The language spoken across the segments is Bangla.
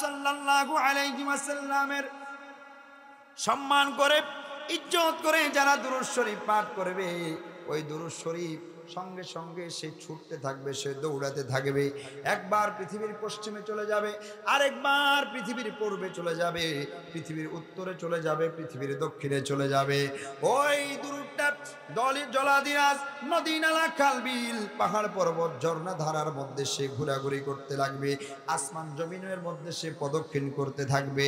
সাল্লাল্লাহু আলাইহি ওয়াসাল্লামের সম্মান করে ইজ্জত করে যারা দুরূদ শরীফ পাঠ করবে, ওই দুরূদ শরীফ সঙ্গে সঙ্গে সে ছুটতে থাকবে, সে দৌড়াতে থাকবে। একবার পৃথিবীর পশ্চিমে চলে যাবে, আরেকবার পৃথিবীর পূর্বে চলে যাবে, পৃথিবীর উত্তরে চলে যাবে, পৃথিবীর দক্ষিণে চলে যাবে। ওই দুরূদটা জলাদিরাজ নদী নালা খাল বিল পাহাড় পর্বত ঝর্ণা ধারার মধ্যে সে ঘোরাঘুরি করতে লাগবে, আসমান জমিনের মধ্যে সে প্রদক্ষিণ করতে থাকবে।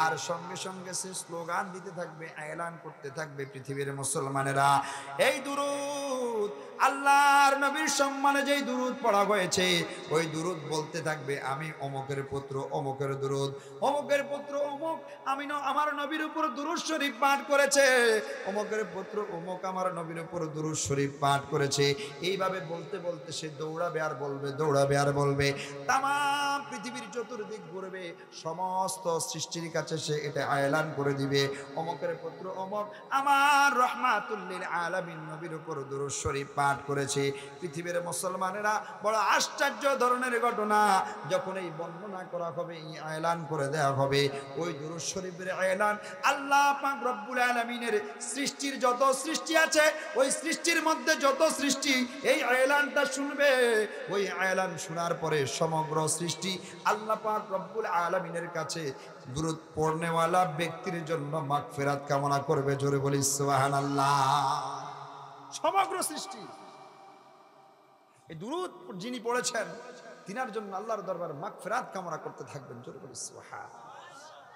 আর সঙ্গে সঙ্গে সে স্লোগান দিতে থাকবে, এলান করতে থাকবে, পৃথিবীর মুসলমানেরা এই দুরূদ আল্লাহর নবীর সম্মানে যেই দুরূদ পড়া হয়েছে, ওই দুরূদ বলতে থাকবে, আমি অমুকের পুত্র অমুকের দুরূদ, অমুকের পুত্র অমুক আমি আমার নবীর উপর দুরূদ শরীফ পাঠ করেছে, অমুকের পুত্র অমুক আমার নবীর উপর দুরূদ শরীফ পাঠ করেছে। এইভাবে বলতে বলতে সে দৌড়াবে আর বলবে, দৌড়াবে আর বলবে, তামাম পৃথিবীর চতুর্দিক ঘুরবে, সমস্ত সৃষ্টির কাছে সে এটা এলান করে দিবে, অমুকের পুত্র অমুক আমার রাহমাতুল লিল আলামিন নবীর উপর দুরূদ শরীফ পাঠ করেছে। পৃথিবীর মুসলমানেরা বড় আশ্চর্য ধরনের ঘটনা, যখন এই বর্ণনা করা হবে, এই এলান করে দেওয়া হবে, ওই দুরূদ শরীফের এলান আল্লাহ পাক রব্বুল আলামিনের সৃষ্টির যত সৃষ্টি আছে, ওই সৃষ্টির মধ্যে যত সৃষ্টি এই এলানটা শুনবে। ওই এলান শোনার পরে সমগ্র সৃষ্টি আল্লাহ পাক রব্বুল আলামিনের কাছে দুরূদ পড়নেওয়ালা ব্যক্তির জন্য মাগফিরাত কামনা করবে। জোরে বলি সুবহানাল্লাহ। সমগ্র সৃষ্টি এই দুরূদ যিনি পড়েছেন তিনার জন্য আল্লাহর দরবারে মাগফিরাত কামনা করতে থাকবেন। জোরে বলি সুবহান,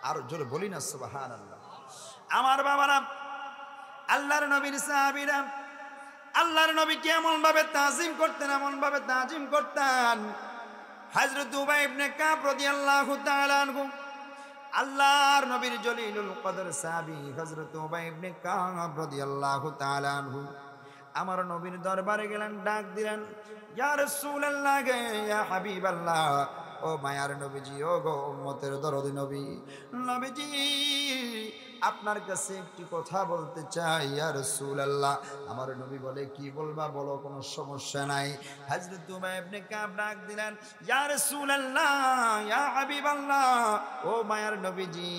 আর জোরে বলি না সুবহানাল্লাহ। আমার বাবারা, আল্লাহর নবীর সাহাবীরা আল্লাহর নবীকে এমন ভাবে তাজিম করতেন, এমন ভাবে তাজিম করতেন। হযরত উবাই ইবনে কাব রাদিয়াল্লাহু তাআলা আনহু, আল্লাহর নবীর জলিলুল কদর সাহাবী হযরত উবাই ইবনে কাব রাদিয়াল্লাহু তাআলা আনহু আমার নবীর দরবারে গেলেন, ডাক দিলেন, ইয়া রাসূলুল্লাহ, ইয়া হাবিবাল্লাহ, ও মায়ার নবীজি, ও গো উম্মতের দরদি নবী, নবীজি আপনার কাছে একটি কথা বলতে চাই ইয়া রাসূলুল্লাহ। আমার নবী বলে, কি বলবা বলো, কোনো সমস্যা নাই। হযরত উবাই ইবনে কাব ডাক দিলেন, ইয়া রাসূলুল্লাহ, ইয়া হাবিবাল্লাহ, ও মায়ার নবীজি,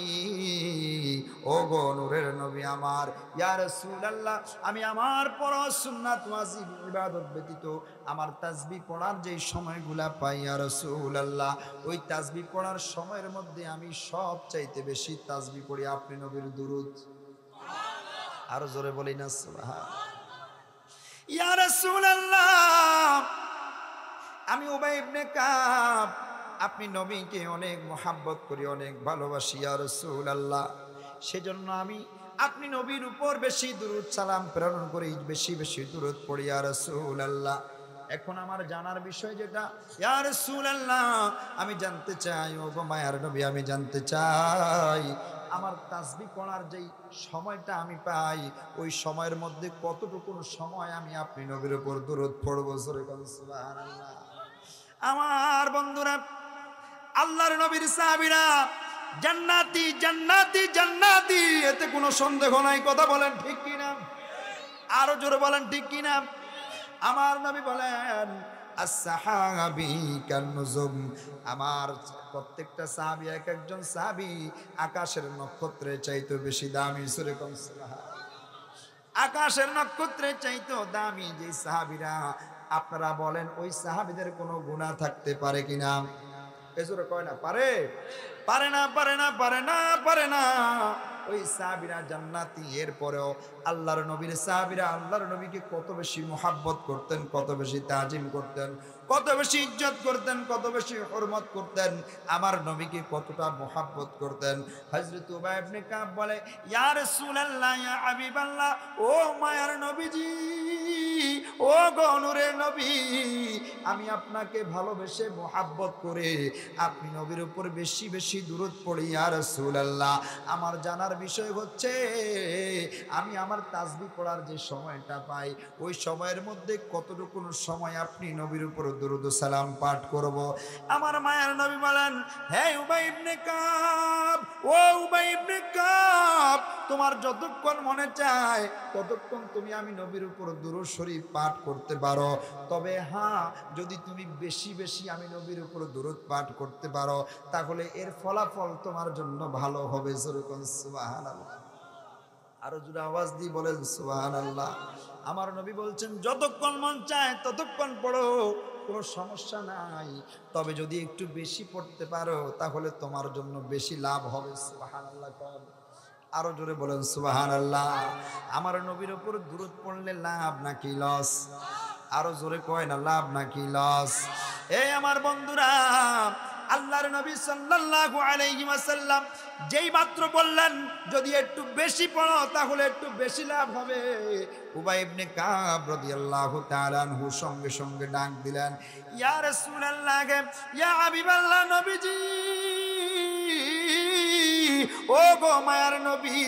ও গো নূরের নবী আমার, ইয়া রাসূলুল্লাহ, আমি আমার পড়া সুন্নাত ওয়াজিব ইবাদত ব্যতীত আমার তাসবিহ পড়ার যেই সময়গুলা পাই ইয়া রাসূলুল্লাহ, ওই তাসবিহ পড়ার সময়ের মধ্যে আমি সব চাইতে বেশি তাসবিহ পড়ি আপনি নবীর দুরূদ। আর জোরে বলি না সুবহান। ইয়া রাসূলুল্লাহ, আমি উবাই ইবনে কাব আপনি নবীকে অনেক মহাব্বত করি, অনেক ভালোবাসি ইয়া রাসূলুল্লাহ, সেজন্য আমি আপনি নবীর উপর বেশি দুরূদ সালাম প্রেরণ করি, বেশি বেশি দুরূদ পড়ি ইয়া রাসূলুল্লাহ। এখন আমার জানার বিষয় যেটা ইয়া রাসূলুল্লাহ, আমি জানতে চাই, ও গো মায়ার নবী, আমি জানতে চাই আমার তাসবিহ পড়ার যেই সময়টা আমি পাই, ওই সময়ের মধ্যে কতটুকু সময় আমি আপনি নবীর উপর দুরূদ পড়ব। সুবহানাল্লাহ। আমার বন্ধুরা, আল্লাহর নবীর সাহাবীরা জান্নাতি জান্নাতি জান্নাতি, এতে কোনো সন্দেহ নাই। কথা বলেন ঠিক কিনা? আরো জোরে বলেন ঠিক কিনা? আমার নবী বলেন, as-sahabi kan-nujum, আমার প্রত্যেকটা সাহাবী, এক একজন সাহাবী আকাশের নক্ষত্রের চাইতে বেশি দামি। সূরা কোন সুবহানাল্লাহ। আকাশের নক্ষত্রের চাইতে দামি যে সাহাবীরা, আপনারা বলেন ওই সাহাবীদের কোনো গুনাহ থাকতে পারে কিনা? এজোরে কয় না পারে, পারে না, পারে না, পারে না, পারে না। ওই সাহাবীরা জান্নাতি। এরপরেও আল্লাহর নবীর সাহাবীরা আল্লাহর নবীকে কত বেশি মুহাব্বত করতেন, কত বেশি তাজিম করতেন, কত বেশি ইজ্জত করতেন, কত বেশি হরমত করতেন, আমার নবীকে কতটা মুহাব্বত করতেন। হযরত উবাই ইবনে কাব বলে, ইয়া রাসূলুল্লাহ, ইয়া হাবিবাল্লাহ, ও মায়ার নবীজি, ও গো নূরের নবী, আমি আপনাকে ভালোবেসে মুহাব্বত করে আপনি নবীর উপর বেশি বেশি দুরূদ পড়ি ইয়া রাসূলুল্লাহ। আমার জানার বিষয় হচ্ছে, আমি আমার তাসবিহ পড়ার যে সময়টা পাই, ওই সময়ের মধ্যে কতটুকু সময় আপনি নবীর উপর দুরূদ ও সালাম পাঠ করব। আমার মায়ের নবী বলেন, হে উবাই ইবনে কাব, ও উবাই ইবনে কাব, তোমার যতক্ষণ মনে চায় ততক্ষণ তুমি আমি নবীর উপর দুরূদ শরীফ পাঠ পাঠ করতে পারো। তবে হ্যাঁ, যদি তুমি বেশি বেশি আমি নবীর উপর দুরূদ পাঠ করতে পারো তাহলে এর ফলাফল তোমার জন্য ভালো হবে। যেরকম সুবহানাল্লাহ, আরো জোরে আওয়াজ দিয়ে বলেন সুবহানাল্লাহ। আমার নবী বলছেন যতক্ষণ মন চায় ততক্ষণ পড়ো, কোনো সমস্যা নাই। তবে যদি একটু বেশি পড়তে পারো তাহলে তোমার জন্য বেশি লাভ হবে। সুবহানাল্লাহ, আরো জোরে বলেন সুবহানাল্লাহ। আমার নবীর উপর দুরূদ পড়লে লাভ নাকি লস? আরো জোরে কয় না, লাভ নাকি লস? এই আমার বন্ধুরা, আল্লাহর নবী সাল্লাল্লাহু আলাইহি ওয়াসাল্লাম যেই মাত্র বললেন যদি একটু বেশি পড়ো তাহলে একটু বেশি লাভ হবে, উবাই ইবনে কাব রাদিয়াল্লাহু তাআলা আনহু সঙ্গে সঙ্গে ডাক দিলেন, ইয়া রাসূলুল্লাহ, ইয়া হাবিবাল্লাহ, নবীজি, ও গো মায়ার নবী,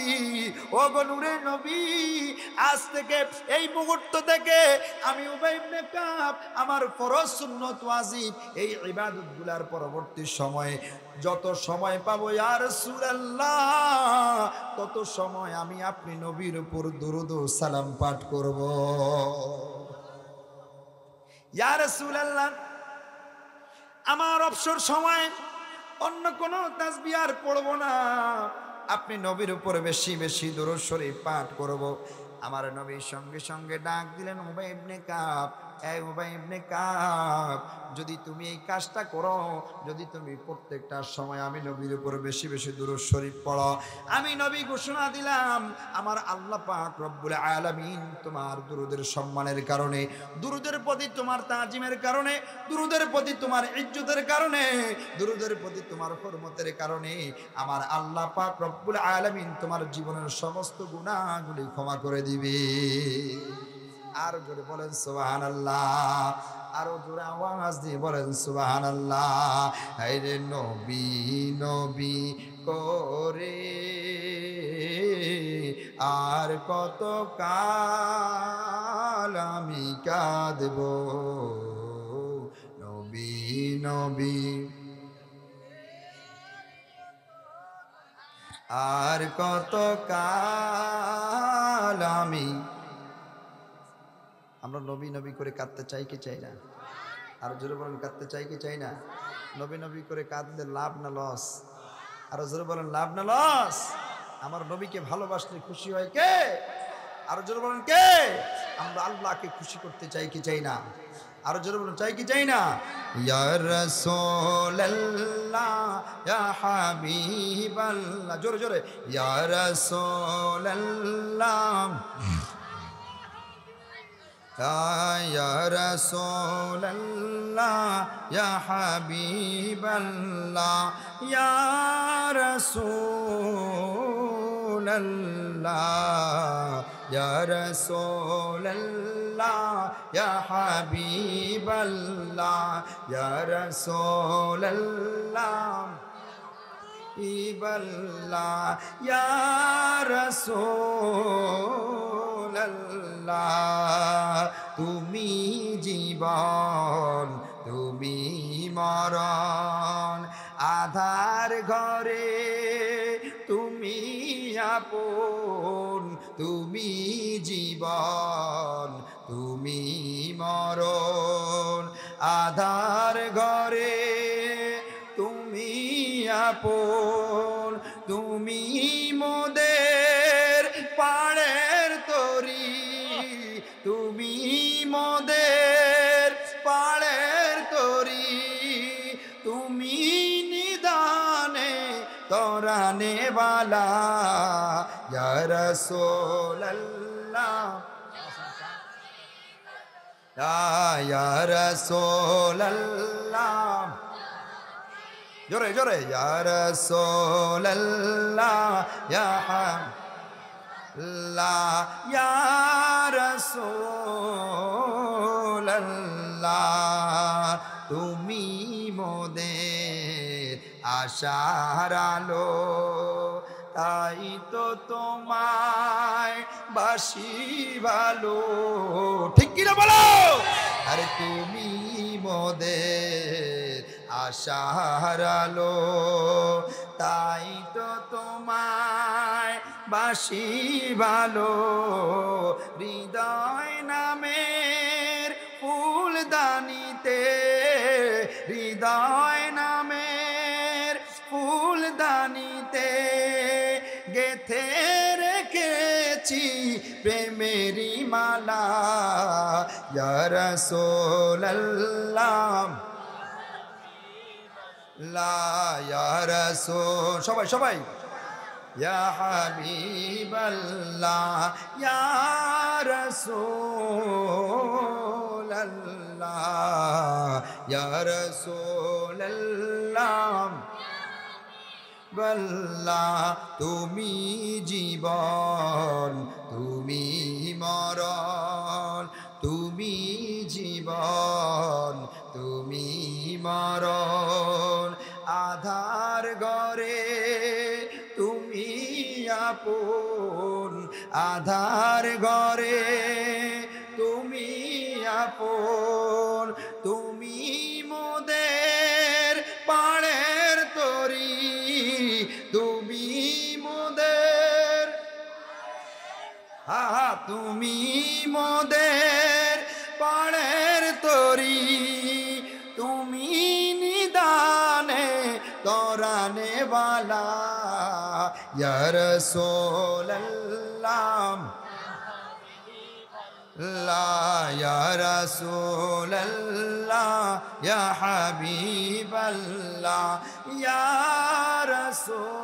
ও গো নূরের নবী, আজ থেকে এই মুহূর্ত থেকে আমি উবাই ইবনে কাব আমার ফরজ সুন্নত ওয়াজিব এই ইবাদতগুলোর পরবর্তী সময়ে যত সময় পাবো ইয়া রাসূলুল্লাহ তত সময় আমি আপনি নবীর উপর দুরূদ ও সালাম পাঠ করব। ইয়া রাসূলুল্লাহ, আমার অবসর সময় অন্য কোন তাসবিহ আর পড়ব না, আপনি নবীর উপর বেশি বেশি দুরূদ শরীফ পাঠ করব। আমার নবী সঙ্গে সঙ্গে ডাক দিলেন, উবাই ইবনে কাব, এই উবাই ইবনে কাব, যদি তুমি এই কাজটা করো, যদি তুমি প্রত্যেকটা সময় আমি নবীর উপর বেশি বেশি দুরূদ শরীফ পড়ো, আমি নবী ঘোষণা দিলাম আমার আল্লাহ পাক রব্বুল আলামিন তোমার দুরূদের সম্মানের কারণে, দুরূদের প্রতি তোমার তাজিমের কারণে, দুরূদের প্রতি তোমার ইজ্জতের কারণে, দুরূদের প্রতি তোমার হরমতের কারণে আমার আল্লাহ পাক রব্বুল আলামিন তোমার জীবনের সমস্ত গুনাহগুলি ক্ষমা করে দিবে। আর জোরে বলেন সুবহানাল্লাহ, আরো জোরে আওয়াজ দিয়ে বলেন সুবহানাল্লাহ। হায়রে নবী নবী করে আর কত কাল আমি কাঁদব, নবী নবী আর কত কাল আমি। আমরা নবী নবী করে কাঁদতে চাই কি চাই না? আর জোরে বলেন, কাঁদতে চাই কি চাই না? নবী নবী করে কাঁদলে লাভ না লস? আরো জোরে বলেন, লাভ না লস? আমার নবীকে ভালোবাসলে খুশি হয় কে? আরো জোরে বলেন, কে? আমরা আল্লাহকে খুশি করতে চাই কি চাই না? আরো জোরে বলেন, চাই কি চাই না? ইয়া রাসূলুল্লাহ, ইয়া হাবিবাল্লাহ, জোরে জোরে, ইয়া রাসূলুল্লাহ, ইয়া রাসূলুল্লাহ, ইয়া হাবিবাল্লাহ, ইয়া রাসূলুল্লাহ, ইয়া রাসূলুল্লাহ, ইয়া হাবিবাল্লাহ, ইয়া রাসূলুল্লাহ, হাবিবাল্লাহ, ইয়া রাসূলুল্লাহ, তুমি জীবন তুমি মরণ, আধার ঘরে তুমি আপন, তুমি জীবন তুমি মরণ, আধার ঘরে তুমি আপন, তুমি মোদের পাড়ের তরি, তুমি মোদের পাড়ের তরি, তুমি নিদানে তরানে বালা, ইয়া রাসূলুল্লাহ, ইয়া রাসূলুল্লাহ, জোরে জোরে, ইয়া রাসূলুল্লাহ, ইয়া হাবিবাল্লাহ, ইয়া রাসূলুল্লাহ, তুমি মোদের আশার আলো, তাই তো তোমায় বাসি ভালো। ঠিক কিনা বলো? আরে তুমি মোদের আশার আলো, তাই তো তোমায় বাসি ভালো হৃদয় নামের ফুলদানিতে হৃদয় নামের ফুলদানিতে গেথে রেখেছি প্রেমেরি মালা ইয়া রাসূলুল্লাহ লা ইয়া রাসূল সবাই সবাই ইয়া হাবিবাল্লাহ ইয়া রাসূলুল্লাহ ইয়া রাসূলুল্লাহ বল্লা তুমি জীবন তুমি মরণ তুমি জীবন তুমি মরণ আধার ঘরে তুমি আপন আধার ঘরে তুমি আপন তুমি মোদের পাড়ের তরি তুমি মোদের তুমি মোদের পাড়ের তরি তুমি নিদানে তরানে বালা ইয়া রাসূলুল্লাহ লা ইয়া রাসূলুল্লাহ ইয়া হাবিবাল্লাহ ইয়া রাসূলুল্লাহ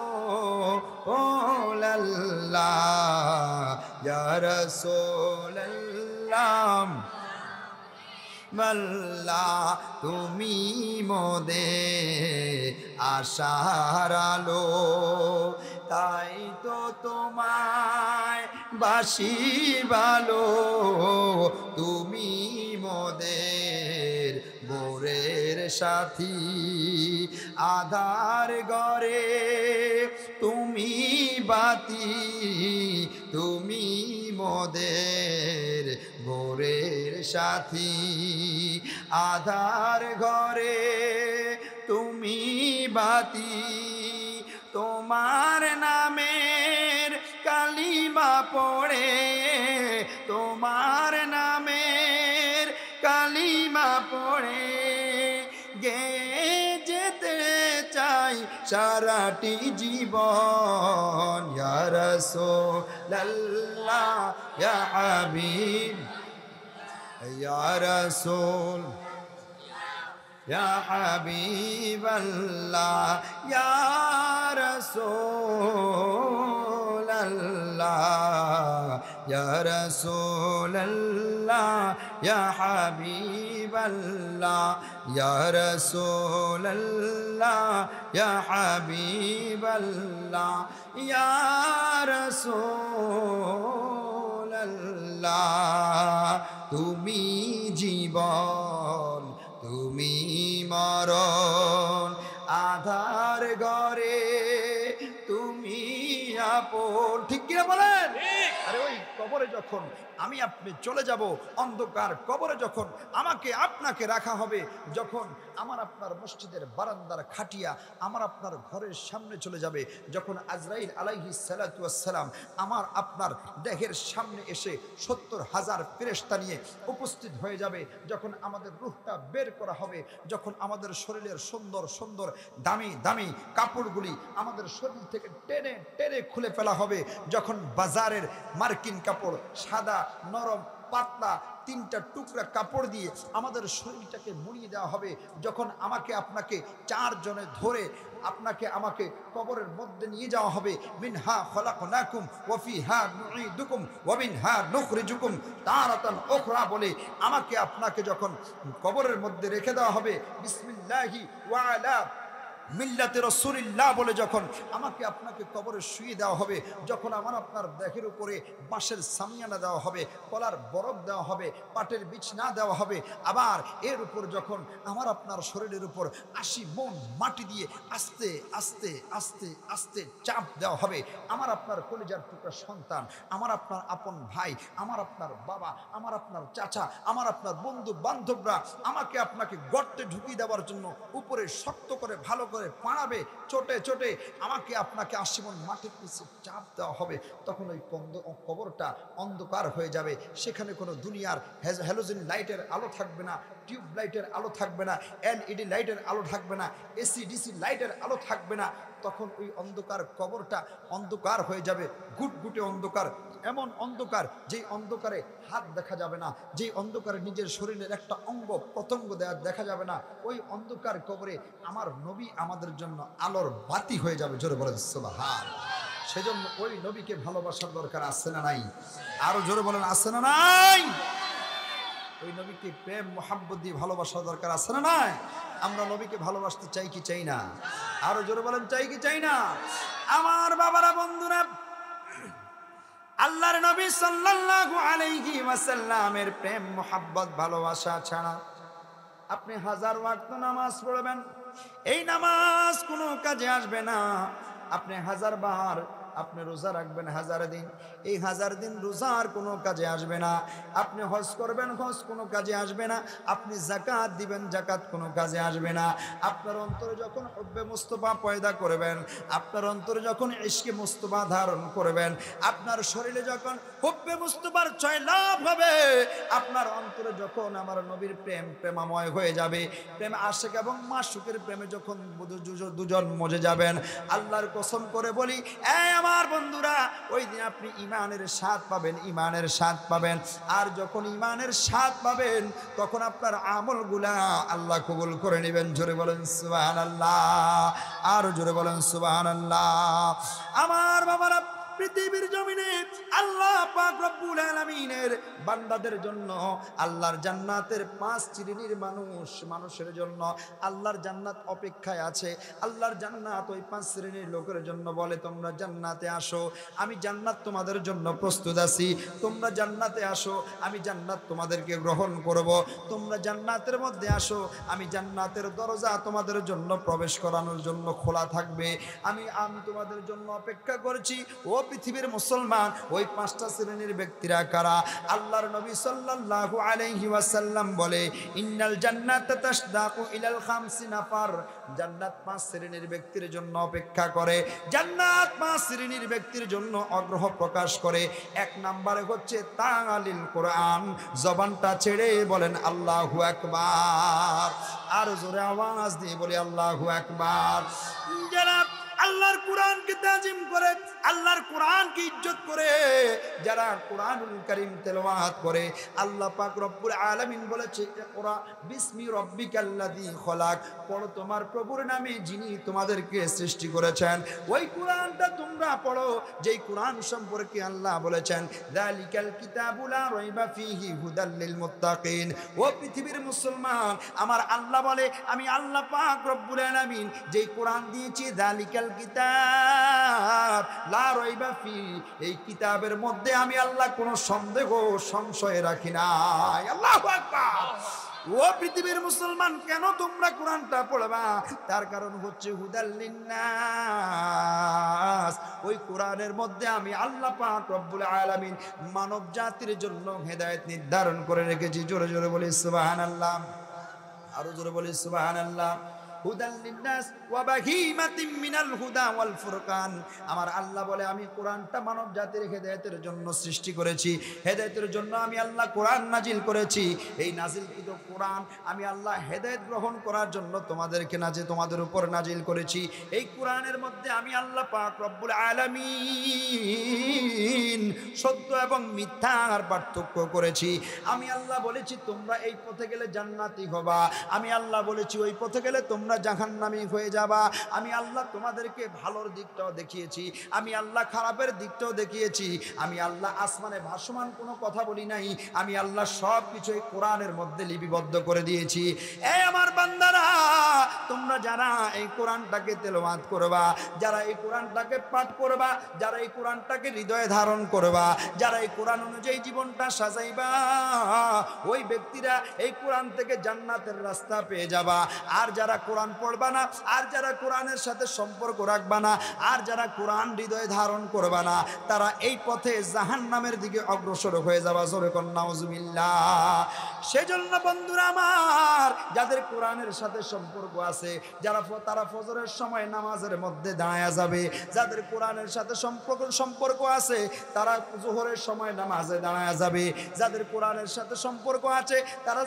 ইয়া রাসূলুল্লাহ বল্লা তুমি মোদের আশার আলো তাই তো তোমায় বাসি ভালো তুমি মোদের গোরের সাথী আধার ঘরে তুমি বাতি তুমি মোদের গোরের সাথী আধার ঘরে তুমি বাতি তোমার নামের কালিমা পড়ে তোমার নামের কালিমা পড়ে গে যেতে চাই সারাটি জীবন ইয়া রাসূলুল্লাহ ইয়া হাবিব ইয়া রাসূল ইয়া হাবিবাল্লাহ ইয়া রাসূলুল্লাহ ইয়া রাসূলুল্লাহ ইয়া হাবিবাল্লাহ ইয়া রাসূলুল্লাহ ইয়া হাবিবাল্লাহ ইয়া রাসূলুল্লাহ তুমি জীবন তুমি মরণ আধার ঘরে তুমি আপন ঠিক কিনা বলেন আরে ওই কবরে যখন আমি আপনি চলে যাব অন্ধকার কবরে যখন আমাকে আপনাকে রাখা হবে যখন আমার আপনার মসজিদের বারান্দার খাটিয়া আমার আপনার ঘরের সামনে চলে যাবে যখন আজরাইল আলাইহিস সালাতু ওয়াস সালাম আমার আপনার দেহের সামনে এসে ৭০,০০০ ফেরেশতা নিয়ে উপস্থিত হয়ে যাবে যখন আমাদের রূহটা বের করা হবে যখন আমাদের শরীরের সুন্দর সুন্দর দামি দামি কাপড়গুলি আমাদের শরীর থেকে টেনে টেনে খুলে ফেলা হবে যখন বাজারের মার্কিন কাপড় সাদা নরম পাতলা ৩টা টুকরা কাপড় দিয়ে আমাদের শরীরটাকে মুড়িয়ে দেওয়া হবে যখন আমাকে আপনাকে ৪ জনে ধরে আপনাকে আমাকে কবরের মধ্যে নিয়ে যাওয়া হবে মিনহা খলাকনাকুম ওয়া ফিহা নুঈদুকুম ওয়া মিনহা নুখরিজুকুম তারাতান উখরা বলে আমাকে আপনাকে যখন কবরের মধ্যে রেখে দেওয়া হবে বিসমিল্লাহি ওয়া আলা মিল্লাতে রাসূলিল্লাহ বলে যখন আমাকে আপনাকে কবরে শুয়ে দেওয়া হবে যখন আমার আপনার দেহের উপরে বাঁশের সামিয়ানা দেওয়া হবে কলার বরফ দেওয়া হবে পাটের বিছনা দেওয়া হবে আবার এর উপর যখন আমার আপনার শরীরের উপর ৮০ মণ মাটি দিয়ে আস্তে আস্তে আস্তে আস্তে চাপ দেওয়া হবে আমার আপনার কলিজার টুকরা সন্তান আমার আপনার আপন ভাই আমার আপনার বাবা আমার আপনার চাচা আমার আপনার বন্ধু বান্ধবরা আমাকে আপনাকে গর্তে ঢুকিয়ে দেওয়ার জন্য উপরে শক্ত করে ভালো করে পাড়াবে, চটে চটে আমাকে আপনাকে আশীবন মাটির নিচে চাপ দেওয়া হবে। তখন ওই কবরটা অন্ধকার হয়ে যাবে, সেখানে কোনো দুনিয়ার হ্যালোজেন লাইটের আলো থাকবে না, টিউব লাইটের আলো থাকবে না, এলইডি লাইটের আলো থাকবে না, এসি ডিসি লাইটের আলো থাকবে না। তখন ওই অন্ধকার কবরটা অন্ধকার হয়ে যাবে, গুটগুটে অন্ধকার, এমন অন্ধকার যেই অন্ধকারে হাত দেখা যাবে না, যেই অন্ধকারে নিজের শরীরের একটা অঙ্গ প্রত্যঙ্গ দেখা যাবে না। ওই অন্ধকার কবরে আমার নবী আমাদের জন্য আলোর বাতি হয়ে যাবে। জোরে বলেন সুবহান। সেজন্য ওই নবীকে ভালোবাসার দরকার আছে না নাই? আরো জোরে বলেন আছে না নাই? ওই নবীকে প্রেম মোহাব্বত দিয়ে ভালোবাসার দরকার আছে না নাই? আমরা নবীকে ভালোবাসতে চাই কি চাই না? আরো জোরে বলেন চাই কি চাই না? আমার বাবারা, বন্ধুরা, আল্লাহর নবী সাল্লাল্লাহু আলাইহি ওয়াসাল্লামের প্রেম মোহাব্বত ভালোবাসা ছাড়া আপনি হাজার ওয়াক্ত নামাজ পড়বেন, এই নামাজ কোনো কাজে আসবে না। আপনি হাজার বার আপনি রোজা রাখবেন হাজার দিন, এই হাজার দিন রোজার কোনো কাজে আসবে না। আপনি হজ করবেন, হজ কোনো কাজে আসবে না। আপনি যাকাত দিবেন, যাকাত কোনো কাজে আসবে না। আপনার অন্তরে যখন হুব্বে মুস্তাফা পয়দা করবেন, আপনার অন্তরে যখন ইশকে মুস্তাফা ধারণ করবেন, আপনার শরীরে যখন হুব্বে মুস্তাফার জয়লাভ হবে, আপনার অন্তরে যখন আমার নবীর প্রেম প্রেমাময় হয়ে যাবে, প্রেম আশিক এবং মাশুকের প্রেমে যখন দুজন মজে যাবেন, আল্লাহর কসম করে বলি, আমার বন্ধুরা, ওই দিন আপনি ঈমানের স্বাদ পাবেন, ঈমানের স্বাদ পাবেন। আর যখন ঈমানের স্বাদ পাবেন, তখন আপনার আমলগুলা আল্লাহ কবুল করে নেবেন। জোরে বলেন সুবহানাল্লাহ, আর জোরে বলেন সুবহানাল্লাহ। আমার বাবারা, পৃথিবীর জমিনে আল্লাহ পাক রব্বুল আলামিনের বান্দাদের জন্য আল্লাহর জান্নাতের 5 শ্রেণীর মানুষের জন্য আল্লাহর জান্নাত অপেক্ষায় আছে। আল্লাহর জান্নাত ওই 5 শ্রেণীর লোকের জন্য বলে, তোমরা জান্নাতে আসো, আমি জান্নাত তোমাদের জন্য প্রস্তুত আছি। তোমরা জান্নাতে আসো, আমি জান্নাত তোমাদেরকে গ্রহণ করব। তোমরা জান্নাতের মধ্যে আসো, আমি জান্নাতের দরজা তোমাদের জন্য প্রবেশ করানোর জন্য খোলা থাকবে। আমি তোমাদের জন্য অপেক্ষা করছি। ও পৃথিবীর মুসলমান, ওই 5টা শ্রেণীর ব্যক্তিরা কারা? আল্লাহর নবী সাল্লাল্লাহু আলাইহি ওয়াসাল্লাম বলে, ইন্নাল জান্নাতা তাশদাকু ইলাল 5 নাফার। জান্নাত 5 শ্রেণীর ব্যক্তির জন্য অপেক্ষা করে, জান্নাত 5 শ্রেণীর ব্যক্তির জন্য আগ্রহ প্রকাশ করে। 1 নম্বরে হচ্ছে তাআলিল কোরআন, জবানটা ছেড়ে বলেন আল্লাহু আকবার। আর জোরে আওয়াজ দিয়ে বলি আল্লাহু আকবার। যারা আল্লাহর কোরআনকে তাজিম করে, আল্লাহর কোরআনকে ইজ্জত করে, যারা কোরআনুল কারীম তেলাওয়াত করে, আল্লাহ পাক রব্বুল আলামিন বলেছে, ইকরা বিসমি রাব্বিকাল্লাযী খলাক, পড়ো তোমার প্রভুর নামে যিনি তোমাদেরকে সৃষ্টি করেছেন। ওই কোরআনটা তোমরা পড়ো, যেই কোরআন সম্পর্কে আল্লাহ বলেছেন, যালিকাল কিতাবু লা রাইবা ফীহি হুদাল লিল মুত্তাকিন। ও পৃথিবীর মুসলমান, আমার আল্লাহ বলে, আমি আল্লাহ পাক রব্বুল আলামিন যেই কোরআন দিয়েছি, যালিকাল কিতাব লা রাইবা ফি, এই কিতাবের মধ্যে আমি আল্লাহ কোনো সন্দেহ সংশয় রাখি নাই। আল্লাহু আকবার। ও পৃথিবীর মুসলমান, কেন তোমরা কোরআনটা পড়বা? তার কারণ হচ্ছে হুদাল লিন্নাস, ওই কোরআনের মধ্যে আমি আল্লাহ পাক রব্বুল আলামিন মানব জাতির জন্য হেদায়েত নির্ধারণ করে রেখেছি। জোরে জোরে বলি সুবহানাল্লাহ, আরো জোরে বলি সুবহানাল্লাহ। হুদাল লিন্নাস ওয়া বাহিমাতিম মিনাল হুদা ওয়াল ফুরকান। আমার আল্লাহ বলে, আমি কোরআনটা মানব জাতির হেদায়েতের জন্য সৃষ্টি করেছি, হেদায়েতের জন্য আমি আল্লাহ কোরআন নাজিল করেছি। এই নাজিলকৃত কোরআন আমি আল্লাহ হেদায়েত গ্রহণ করার জন্য তোমাদের উপর নাজিল করেছি। এই কোরআনের মধ্যে আমি আল্লাহ পাক রব্বুল আলামিন সত্য এবং মিথ্যার পার্থক্য করেছি। আমি আল্লাহ বলেছি, তোমরা এই পথে গেলে জান্নাতি হবা। আমি আল্লাহ বলেছি, ওই পথে গেলে তোমরা জাহান্নামী হয়ে যাবা। আমি আল্লাহ তোমাদেরকে ভালোর দিকটাও দেখিয়েছি, আমি আল্লাহ খারাপের দিকটাও দেখিয়েছি। আমি আল্লাহ আসমানে ভাসমান কোনো কথা বলি নাই, আমি আল্লাহ সব কিছু এই কোরআনের মধ্যে লিপিবদ্ধ করে দিয়েছি। এই আমার বান্দারা, তোমরা যারা এই কোরআনটাকে তেলাওয়াত করবা, যারা এই কোরআনটাকে পাঠ করবা, যারা এই কোরআনটাকে হৃদয়ে ধারণ করবা, যারা এই কোরআন অনুযায়ী জীবনটা সাজাইবা, ওই ব্যক্তিরা এই কোরআন থেকে জান্নাতের রাস্তা পেয়ে যাবা। আর যারা কোরআন পড়বা না, আর যারা কোরআনের সাথে সম্পর্ক রাখবা না, আর যারা কোরআন হৃদয়ে ধারণ করবা না, তারা এই পথে জাহান্নামের দিকে অগ্রসর হয়ে যাবা। জোরে কোন নাউজুবিল্লাহ। সেজন্য বন্ধুরা আমার, যাদের কোরআনের সাথে সম্পর্ক আছে, তারা ফজরের সময় নামাজের মধ্যে দাঁড়ায়া যাবে। যাদের কোরআনের সাথে সম্পর্ক আছে তারা জোহরের সময় নামাজে দাঁড়ায়া যাবে। যাদের কোরআনের সাথে সম্পর্ক আছে তারা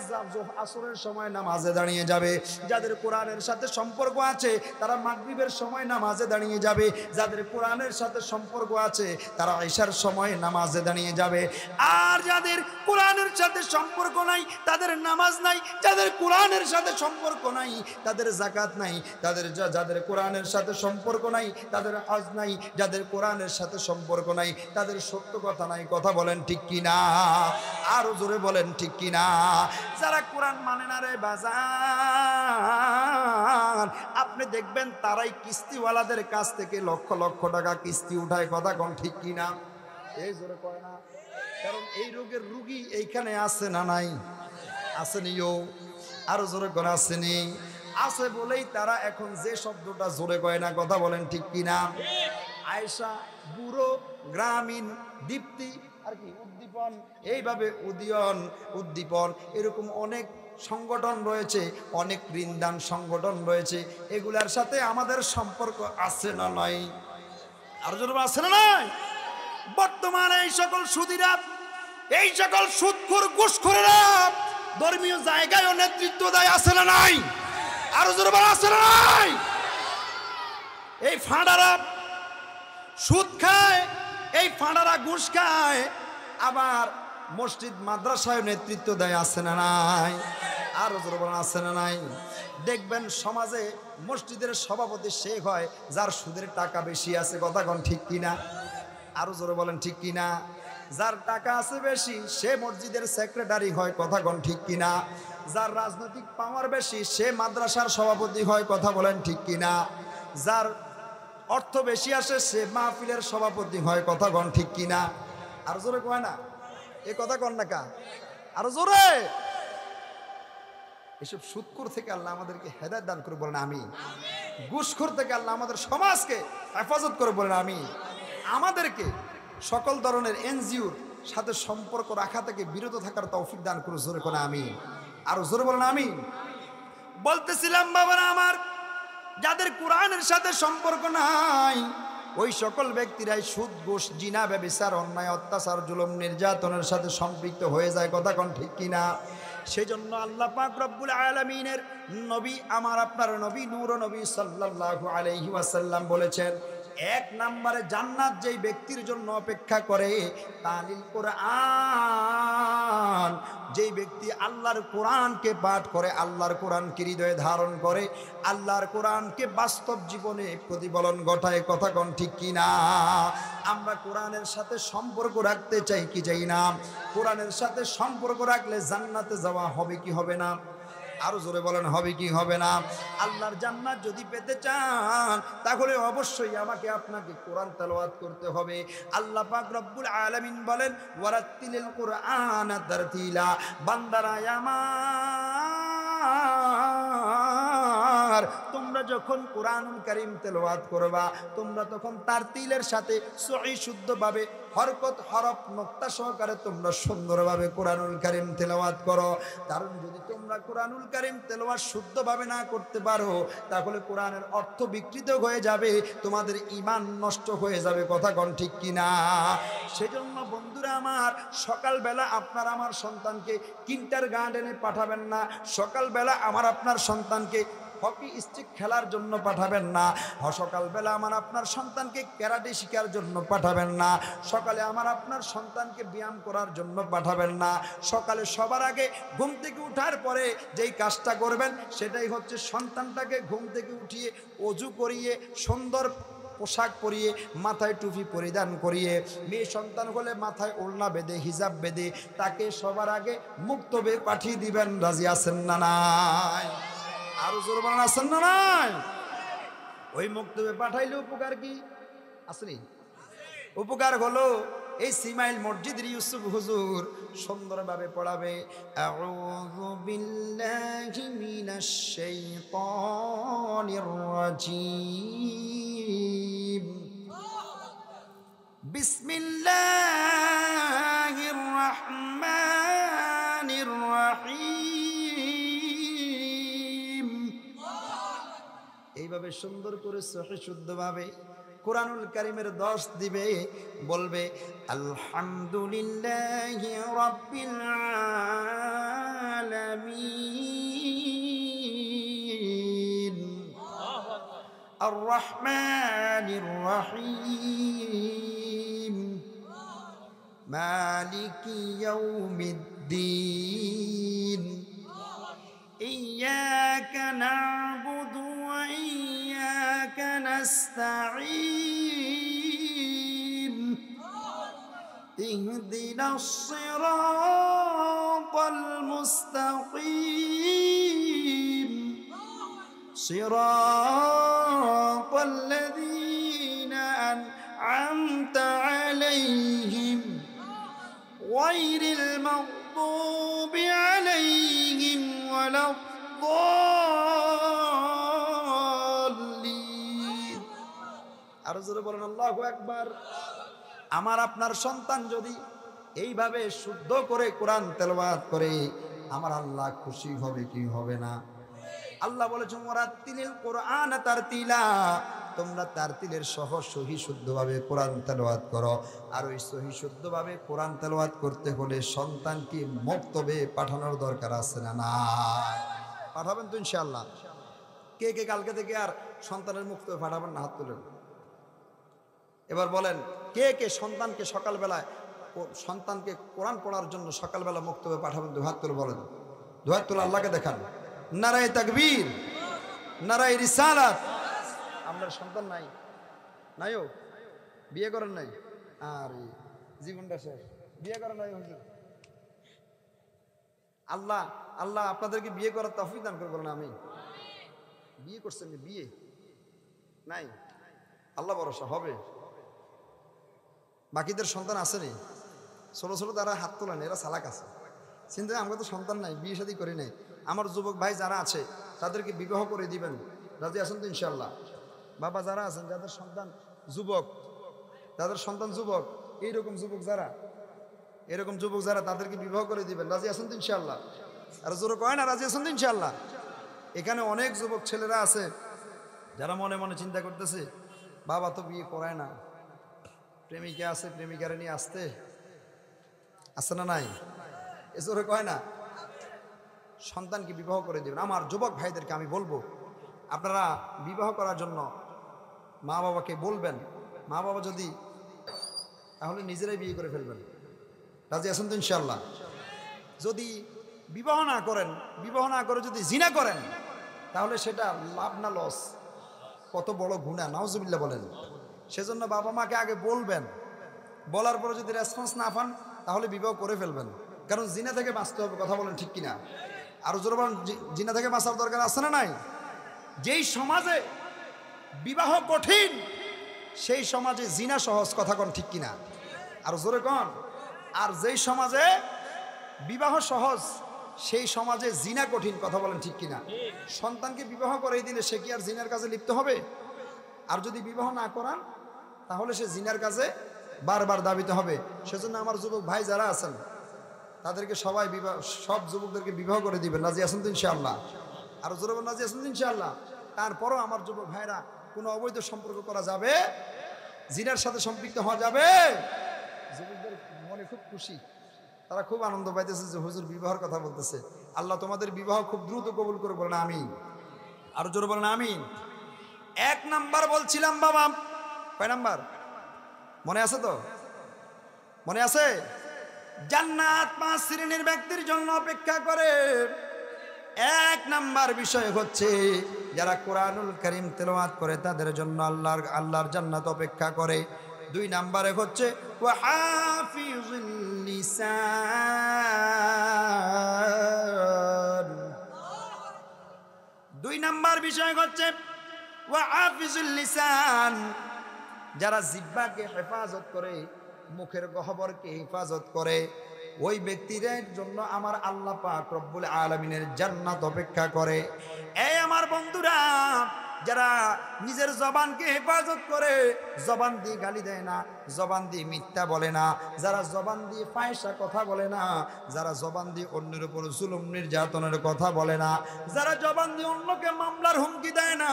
আসরের সময় নামাজে দাঁড়িয়ে যাবে। যাদের কোরআনের সাথে সম্পর্ক আছে তারা মাগরিবের সময় নামাজে দাঁড়িয়ে যাবে। যাদের কোরআনের সাথে সম্পর্ক আছে তারা ইশার সময় নামাজে দাঁড়িয়ে যাবে। আর যাদের কোরআনের সাথে সম্পর্ক নাই তাদের নামাজ নাই, যাদের কোরআনের সাথে সম্পর্ক নাই তাদের যাকাত নাই, যাদের কোরআনের সাথে সম্পর্ক নাই তাদের হজ নাই, যাদের কোরআনের সাথে সম্পর্ক নাই তাদের সত্য কথা নাই। কথা বলেন ঠিক কিনা? আরো জোরে বলেন ঠিক কিনা? যারা কোরআন মানে না রে বাজান, আপনি দেখবেন তারাই কিস্তিওয়ালাদের কাছ থেকে লক্ষ লক্ষ টাকা কিস্তি উঠায়। কথা কোন ঠিক কিনা? এই জোরে কয় না, কারণ এই রোগের রুগী এইখানে আছে না নাই? আসেনিও, আরো জোরে কোন আসেনি? আছে বলেই তারা এখন যে শব্দটা জোরে কয় না। কথা বলেন ঠিক কিনা? আয়েশা, বুড়ো, গ্রামীণ, দীপ্তি আর কি উদ্দীপন, এইভাবে উদ্দীপন এরকম অনেক সংগঠন রয়েছে, অনেক ঋণদান সংগঠন রয়েছে। এগুলার সাথে আমাদের সম্পর্ক আছে না নাই? আরো জোরে আছে না নাই? বর্তমানে এই সকল সুদীরা, এই সকল সুদখোর ঘুষখোরেরা ধর্মীয় জায়গায়ও নেতৃত্ব দেয়। আছে না নাই? আরো জোরে আছে না নাই? এই ফাঁড়ারা সুদ খায়, এই ফাঁড়ারা ঘুষ খায়, আবার মসজিদ মাদ্রাসায় নেতৃত্ব দেয়। আছে না নাই? আরো জোরে আছে না নাই? দেখবেন সমাজে মসজিদের সভাপতি সে হয় যার সুদের টাকা বেশি আছে। কথা কোন ঠিক কিনা? আরো জোরে বলেন ঠিক কিনা? যার টাকা আছে বেশি সে মসজিদের সেক্রেটারি হয়। কথা কোন ঠিক কিনা? যার রাজনৈতিক পাওয়ার বেশি সে মাদ্রাসার সভাপতি হয়। কথা বলেন ঠিক কিনা? যার অর্থ বেশি আসে সে মাহফিলের সভাপতি হয়। কথা কোন ঠিক কিনা? আরো জোরে কয় না? এ কথা কন না কা? আরো জোরে। এসব সুদখোর থেকে আল্লাহ আমাদেরকে হেদায়েত দান করে বলেন আমি। ঘুষখোর থেকে আল্লাহ আমাদের সমাজকে হেফাজত করে বলেন আমি। আমাদেরকে সকল ধরনের এনজিওর সাথে সম্পর্ক রাখা থেকে বিরত থাকার তৌফিক দান করে জোরে করে আমি। আরো জোরে বলেন আমি। বলতেছিলাম বাবারা আমার, যাদের কোরআনের সাথে সম্পর্ক নাই ওই সকল ব্যক্তিরাই সুদ, ঘুষ, জিনা, ব্যভিচার, অন্যায়, অত্যাচার, জুলুম, নির্যাতনের সাথে সম্পৃক্ত হয়ে যায়। কথা কোন ঠিক কিনা? সেই জন্য আল্লাহ পাক রব্বুল আলামিনের নবী, আমার আপনার নবী নূর নবী সাল্লাল্লাহু আলাইহি ওয়াসাল্লাম বলেছেন, এক নম্বরে জান্নাত যেই ব্যক্তির জন্য অপেক্ষা করে তালিল কোরআন, যেই ব্যক্তি আল্লাহর কোরআনকে পাঠ করে, আল্লাহর কোরআনকে হৃদয়ে ধারণ করে, আল্লাহর কোরআনকে বাস্তব জীবনে প্রতিফলন ঘটায়। কথা কোন ঠিক কিনা? আমরা কোরআনের সাথে সম্পর্ক রাখতে চাই কি চাই না? কোরআনের সাথে সম্পর্ক রাখলে জান্নাতে যাওয়া হবে কি হবে না? আরো জোরে বলেন হবে কি হবে না? আল্লাহর জান্নাত যদি পেতে চান তাহলে অবশ্যই আমাকে আপনাকে কোরআন তেলাওয়াত করতে হবে। আল্লাহ পাক রব্বুল আলামিন বলেন, ওয়ারাত্তিলিল কুরআনা তারতিলা। বান্দারা আমার, তোমরা যখন কোরআনুল কারীম তেলাওয়াত করবা তোমরা তখন তারতিলের সাথে সহি শুদ্ধভাবে হরকত হরফ নোক্তা সহকারে তোমরা সুন্দরভাবে কোরআনুল কারীম তেলাওয়াত করো। কারণ যদি তোমরা কোরআনুল কারীম তেলাওয়াত শুদ্ধভাবে না করতে পারো তাহলে কোরআনের অর্থ বিকৃত হয়ে যাবে, তোমাদের ঈমান নষ্ট হয়ে যাবে। কথা কোন ঠিক কিনা? সেজন্য বন্ধুরা আমার, সকালবেলা আপনার আমার সন্তানকে কিন্ডারগার্টেনে পাঠাবেন না, সকালবেলা আমার আপনার সন্তানকে হকি স্টিক খেলার জন্য পাঠাবেন না, সকালবেলা আমার আপনার সন্তানকে ক্যারাটে শেখার জন্য পাঠাবেন না, সকালে আমার আপনার সন্তানকে ব্যায়াম করার জন্য পাঠাবেন না। সকালে সবার আগে ঘুম থেকে উঠার পরে যেই কাজটা করবেন সেটাই হচ্ছে সন্তানটাকে ঘুম থেকে উঠিয়ে অজু করিয়ে সুন্দর পোশাক পরিয়ে মাথায় টুপি পরিধান করিয়ে, মেয়ে সন্তান হলে মাথায় ওড়না বেঁধে হিজাব বেঁধে তাকে সবার আগে মুক্তবে পাঠিয়ে দিবেন। রাজি আছেন না নাই? আরো জোর বানান আছেন না নাই? ওই মুক্তবে পাঠাইলে উপকার কি আসেনি? উপকার হলো এই সিমাইল মসজিদের ইউসুফ হুজুর সুন্দরভাবে পড়াবে, আউযু বিল্লাহি মিনাশ শাইতানির রাজীম, বিসমিল্লাহির রাহমানির রাহিম, সুন্দর করে সহিহ শুদ্ধভাবে কুরআনুল কারীমের 10 দিবে, বলবে আলহামদুলিল্লাহি রাব্বিল আলামিন আর রহমানির রহিম মালিকি ইয়াউমিদ্দিন ইয়্যাকা না'বুদু ওয়া ইয়্যাকা নাস্তাঈন ইহদিনাস সিরাতাল মুস্তাকিম সিরাতাল লাযীনা আন'আমতা আলাইহিম গায়রিল মাগদুবি আলাইহিম ওয়ালাদ-দাল্লিন। আরো জোরে বলেন আল্লাহু আকবার। আমার আপনার সন্তান যদি এইভাবে শুদ্ধ করে কোরআন তেলাওয়াত করে, আমার আল্লাহ খুশি হবে কি হবে না? আল্লাহ বলেছেন ওয়ারাত্তিলিল কোরআন তারতিলা, তোমরা তারতিলের সহ সহি শুদ্ধভাবে কোরআন তেলাওয়াত করো। আর ওই সহি শুদ্ধভাবে কোরআন তেলাওয়াত করতে হলে সন্তানকে মক্তবে পাঠানোর দরকার আছে না? না, পাঠাবেন তো ইনশাআল্লাহ। কে কে কালকে থেকে আর সন্তানের মক্তবে পাঠাবেন না? হাত তুলেন। এবার বলেন, কে কে সন্তানকে সকালবেলায় সন্তানকে কোরআন পড়ার জন্য সকালবেলা মক্তবে পাঠাবেন? দু হাত তুলে বলেন। দু হাত তুলে আল্লাহকে দেখান। নারায়ে তাকবীর, নারায়ে রিসালাত। আপনার সন্তান নাই? নাইও? বিয়ে করেন নাই? আরে জীবনটা শেষ, বিয়ে করেন নাই? আল্লাহ আল্লাহ আপনাদেরকে বিয়ে করার তৌফিক দান করে বলেন আমি। বিয়ে করছেন? বিয়ে নাই? আল্লাহ ভরসা হবে। বাকিদের সন্তান আসেনি? ছোট ছোট তারা হাত তোলেন, এরা চালাক আছে। চিন্তা আমাকে তো সন্তান নাই, বিয়ে শাদী করি নাই। আমার যুবক ভাই যারা আছে তাদেরকে বিবাহ করে দিবেন, রাজি আছেন তো ইনশাল্লাহ? বাবা যারা আছেন যাদের সন্তান যুবক, যাদের সন্তান যুবক, এইরকম যুবক যারা, এরকম যুবক যারা, তাদেরকে বিবাহ করে দিবেন, রাজি আছেন তো ইনশাল্লাহ? আর জোরে কয় না রাজি আছেন তো ইনশাল্লাহ? এখানে অনেক যুবক ছেলেরা আছে যারা মনে মনে চিন্তা করতেছে, বাবা তো বিয়ে করায় না, প্রেমিকা আছে, প্রেমিকারে নিয়ে আসতে আছে না নাই? এ জোরে কয় না? সন্তানকে বিবাহ করে দিবেন। আমার যুবক ভাইদেরকে আমি বলবো, আপনারা বিবাহ করার জন্য মা বাবাকে বলবেন। মা বাবা যদি, তাহলে নিজেরাই বিয়ে করে ফেলবেন, রাজি আছেন তো ইনশাল্লাহ? যদি বিবাহ না করেন, বিবাহ না করে যদি জিনা করেন, তাহলে সেটা লাভ না লস? কত বড় গুনাহ, নাউজুবিল্লাহ বলেন। সেজন্য বাবা মাকে আগে বলবেন, বলার পরে যদি রেসপন্স না পান তাহলে বিবাহ করে ফেলবেন। কারণ জিনা থেকে বাঁচতে হবে, কথা বলেন ঠিক কিনা? আরো জোরে বলেন, জিনা থেকে বাঁচার দরকার আছে না নাই? যেই সমাজে বিবাহ কঠিন সেই সমাজে জিনা সহজ, কথা কন ঠিক কিনা? আর জোরে কন। আর যেই সমাজে বিবাহ সহজ সেই সমাজে জিনা কঠিন, কথা বলেন ঠিক কিনা? সন্তানকে বিবাহ করে দিলে সে কি আর জিনার কাজে লিপ্ত হবে? আর যদি বিবাহ না করান তাহলে সে জিনার কাজে বারবার দাবিতে হবে। সেজন্য আমার যুবক ভাই যারা আছেন তাদেরকে সবাই বিবাহ, সব যুবকদেরকে বিবাহ করে দিবেন, রাজি আছেন তো ইনশাআল্লাহ? আর জোরে বলেন, রাজি আছেন তো ইনশাআল্লাহ? তারপরও আমার যুবক ভাইরা কোনো অবৈধ সম্পর্ক করা যাবে, জিনার সাথে সম্পৃক্ত হওয়া যাবে? যুবকদের মনে খুব খুশি, তারা খুব আনন্দ পাইতেছে যে হুজুর বিবাহের কথা বলতেছে। আল্লাহ তোমাদের বিবাহ খুব দ্রুত কবুল করে বলেন আমিন। আর জোরে বলেন আমিন। 1 নাম্বার বলছিলাম বাবা, কয় নাম্বার মনে আছে তো? মনে আছে? জান্নাত 5 শ্রেণীর ব্যক্তির জন্য অপেক্ষা করে। 1 নাম্বার বিষয় হচ্ছে যারা কোরআনুল কারীম তেলাওয়াত করে তাদের জন্য আল্লাহর জান্নাত অপেক্ষা করে। 2 নাম্বারে হচ্ছে ওয়া হাফিজুল লিসান। 2 নাম্বার বিষয় হচ্ছে ওয়া হাফিজুল লিসান, যারা জিহ্বাকে হেফাজত করে, মুখের গহ্বরকে হেফাজত করে, ওই ব্যক্তিদের জন্য আমার আল্লাহ পাক রব্বুল আলামিনের জান্নাত অপেক্ষা করে। এই আমার বন্ধুরা, যারা নিজের জবানকে হেফাজত করে, জবান দিয়ে গালি দেয় না, জবান দিয়ে মিথ্যা বলে না, যারা জবান দিয়ে ফাহিশা কথা বলে না, যারা জবান দিয়ে অন্যের উপর জুলুম নির্যাতনের কথা বলে না, যারা জবান দিয়ে অন্যকে মামলার হুমকি দেয় না,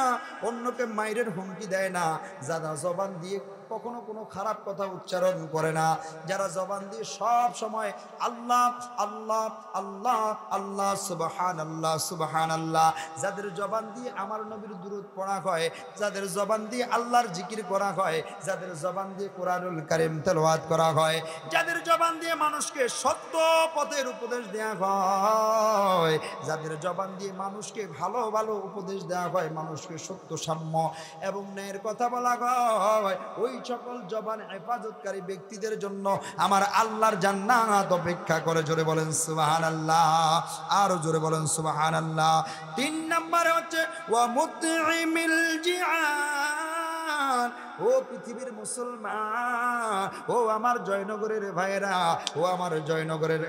অন্যকে মাইরের হুমকি দেয় না, যারা জবান দিয়ে কখনো কোনো খারাপ কথা উচ্চারণ করে না, যারা জবান দিয়ে সব সময় আল্লাহ আল্লাহ আল্লাহ আল্লাহ সুবহানাল্লাহ সুবহানাল্লাহ, যাদের জবান দিয়ে আমার নবীর দুরূদ পড়া হয়, যাদের জবান দিয়ে আল্লাহর জিকির করা হয়, যাদের জবান দিয়ে কোরআনুল কারীম তেলাওয়াত করা হয়, যাদের জবান দিয়ে মানুষকে সত্য পথের উপদেশ দেওয়া হয়, যাদের জবান দিয়ে মানুষকে ভালো ভালো উপদেশ দেওয়া হয়, মানুষকে সত্য সাম্য এবং ন্যায়ের কথা বলা হয়, ওই সকল জবান হেফাজতকারী ব্যক্তিদের জন্য আমার আল্লাহর জান্নাত অপেক্ষা করে। জোরে বলেন সুবহানাল্লাহ, আরো জোরে বলেন সুবহানাল্লাহ। 3 নম্বরে হচ্ছে ওয়া মুতঈমিল জিআন। ও পৃথিবীর মুসলমান, ও আমার জয়নগরের ভাইয়েরা, ও আমার জয়নগরের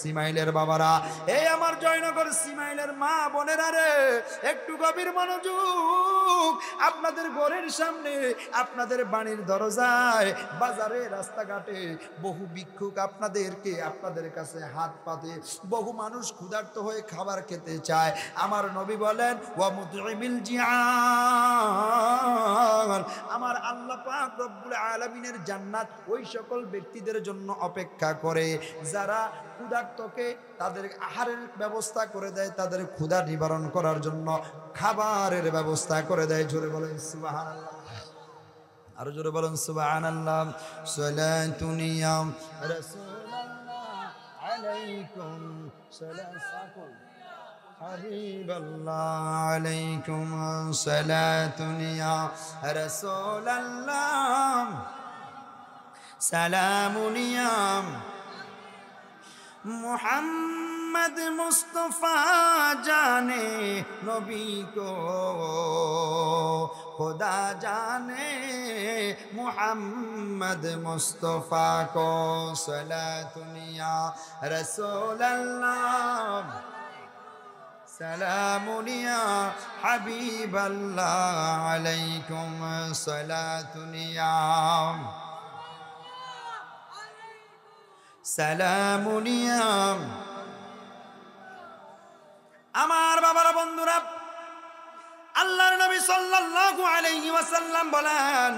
সিমাইলের বাবারা, এই আমার জয়নগর সিমাইলের মা বোনেরা রে, একটু গভীর মনোযোগ। আপনাদের ঘরের সামনে, আপনাদের বাড়ির দরজায়, বাজারে, রাস্তাঘাটে বহু ভিক্ষুক আপনাদের কাছে হাত পাতে, বহু মানুষ ক্ষুধার্ত হয়ে খাবার খেতে চায়। আমার নবী বলেন ওয়া মুতঈমিল জিআন, আমার আল্লাহ পাক রব্বুল আলামিনের জান্নাত ওই সকল ব্যক্তিদের জন্য অপেক্ষা করে যারা ক্ষুধার্তকে তাদের আহারের ব্যবস্থা করে দেয়, তাদের ক্ষুধা নিবারণ করার জন্য খাবারের ব্যবস্থা করে দেয়। জোরে বলেন সুবহানাল্লাহ, আরো জোরে বলেন সুবহানাল্লাহ। সালাতুন ইয়া রাসূলুল্লাহ আলাইকুম সালাতুন হাবিবাল্লাহ আলাইকুম সালাতুন ইয়া রাসূলুল্লাহ সালামুন ইয়া মুহাম্মদ মুস্তাফা জানে নবী কো खुदा जाने मुहम्मद मुस्तफ़ा को सलातुन या रसूल अल्लाह सलामुन या हबीब अल्लाह अलैकुम सलातुन या सलामुन या। আমার বাবারা বন্ধুরা, আল্লাহর নবী সাল্লাল্লাহু আলাইহি ওয়াসাল্লাম বলেন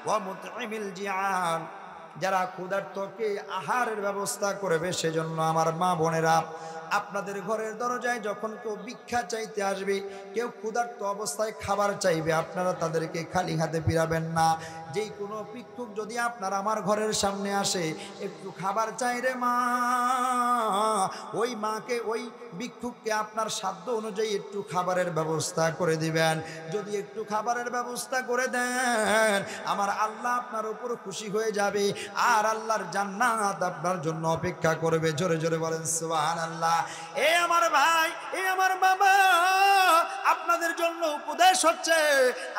ওয়া মুতঈমিল জিআন, যারা ক্ষুধার্তকে আহারের ব্যবস্থা করবে সেজন্য আমার মা বোনেরা, আপনাদের ঘরের দরজায় যখন কেউ ভিক্ষা চাইতে আসবে, কেউ ক্ষুধার্ত অবস্থায় খাবার চাইবে, আপনারা তাদেরকে খালি হাতে ফিরাবেন না। যেই কোনো ভিক্ষুক যদি আপনার আমার ঘরের সামনে আসে, একটু খাবার চাই রে মা, ওই মাকে, ওই ভিক্ষুককে আপনার সাধ্য অনুযায়ী একটু খাবারের ব্যবস্থা করে দিবেন। যদি একটু খাবারের ব্যবস্থা করে দেন, আমার আল্লাহ আপনার উপর খুশি হয়ে যাবে, আর আল্লাহর জান্নাত আপনার জন্য অপেক্ষা করবে। জোরে জোরে বলেন সুবহানাল্লাহ। এ আমার ভাই, এ আমার বাবা, আপনাদের জন্য উপদেশ হচ্ছে,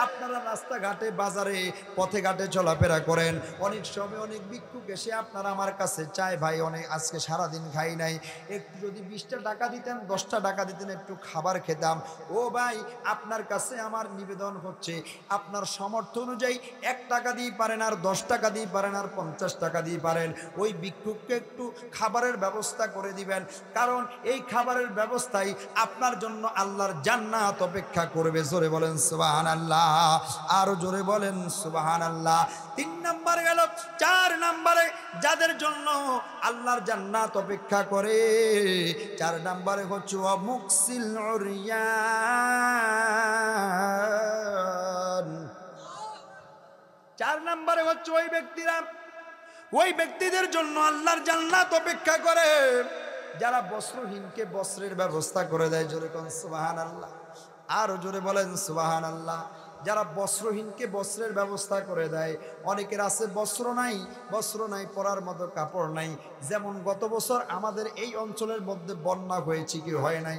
আপনারা রাস্তাঘাটে, বাজারে, পথে ঘাটে চলাফেরা করেন, অনেক সময় অনেক ভিক্ষুক এসে আপনারা আমার কাছে চায়, ভাই অনেক আজকে সারাদিন খাই নাই, একটু যদি 20টা টাকা দিতেন, 10টা টাকা দিতেন, একটু খাবার খেতাম। ও ভাই, আপনার কাছে আমার নিবেদন হচ্ছে, আপনার সামর্থ্য অনুযায়ী 1 টাকা দিয়ে পারেন, আর 10 টাকা দিয়ে পারেন, আর 50 টাকা দিয়ে পারেন, ওই ভিক্ষুককে একটু খাবারের ব্যবস্থা করে দিবেন, কারণ এই খাবারের ব্যবস্থাই আপনার জন্য আল্লাহর জান্নাত অপেক্ষা করবে। জোরে বলেন সুবহানাল্লাহ, আরো জোরে বলেন সুবহানাল্লাহ। 3 নম্বরে গেল। 4 নম্বরে যাদের জন্য আল্লাহর জান্নাত অপেক্ষা করে, 4 নম্বরে হচ্ছে মুকসিল উরিয়ান। 4 নম্বরে হচ্ছে ওই ব্যক্তিদের জন্য আল্লাহর জান্নাত অপেক্ষা করে যারা বস্ত্রহীনকে বস্ত্রের ব্যবস্থা করে দেয়। জোরে কোন সুবহানাল্লাহ, আরো জোরে বলেন সুবহানাল্লাহ। যারা বস্ত্রহীনকে বস্ত্রের ব্যবস্থা করে দেয়। অনেকের আছে বস্ত্র নাই, পরার মতো কাপড় নাই। যেমন গত বছর আমাদের এই অঞ্চলের মধ্যে বন্যা হয়েছে, কি হয় নাই?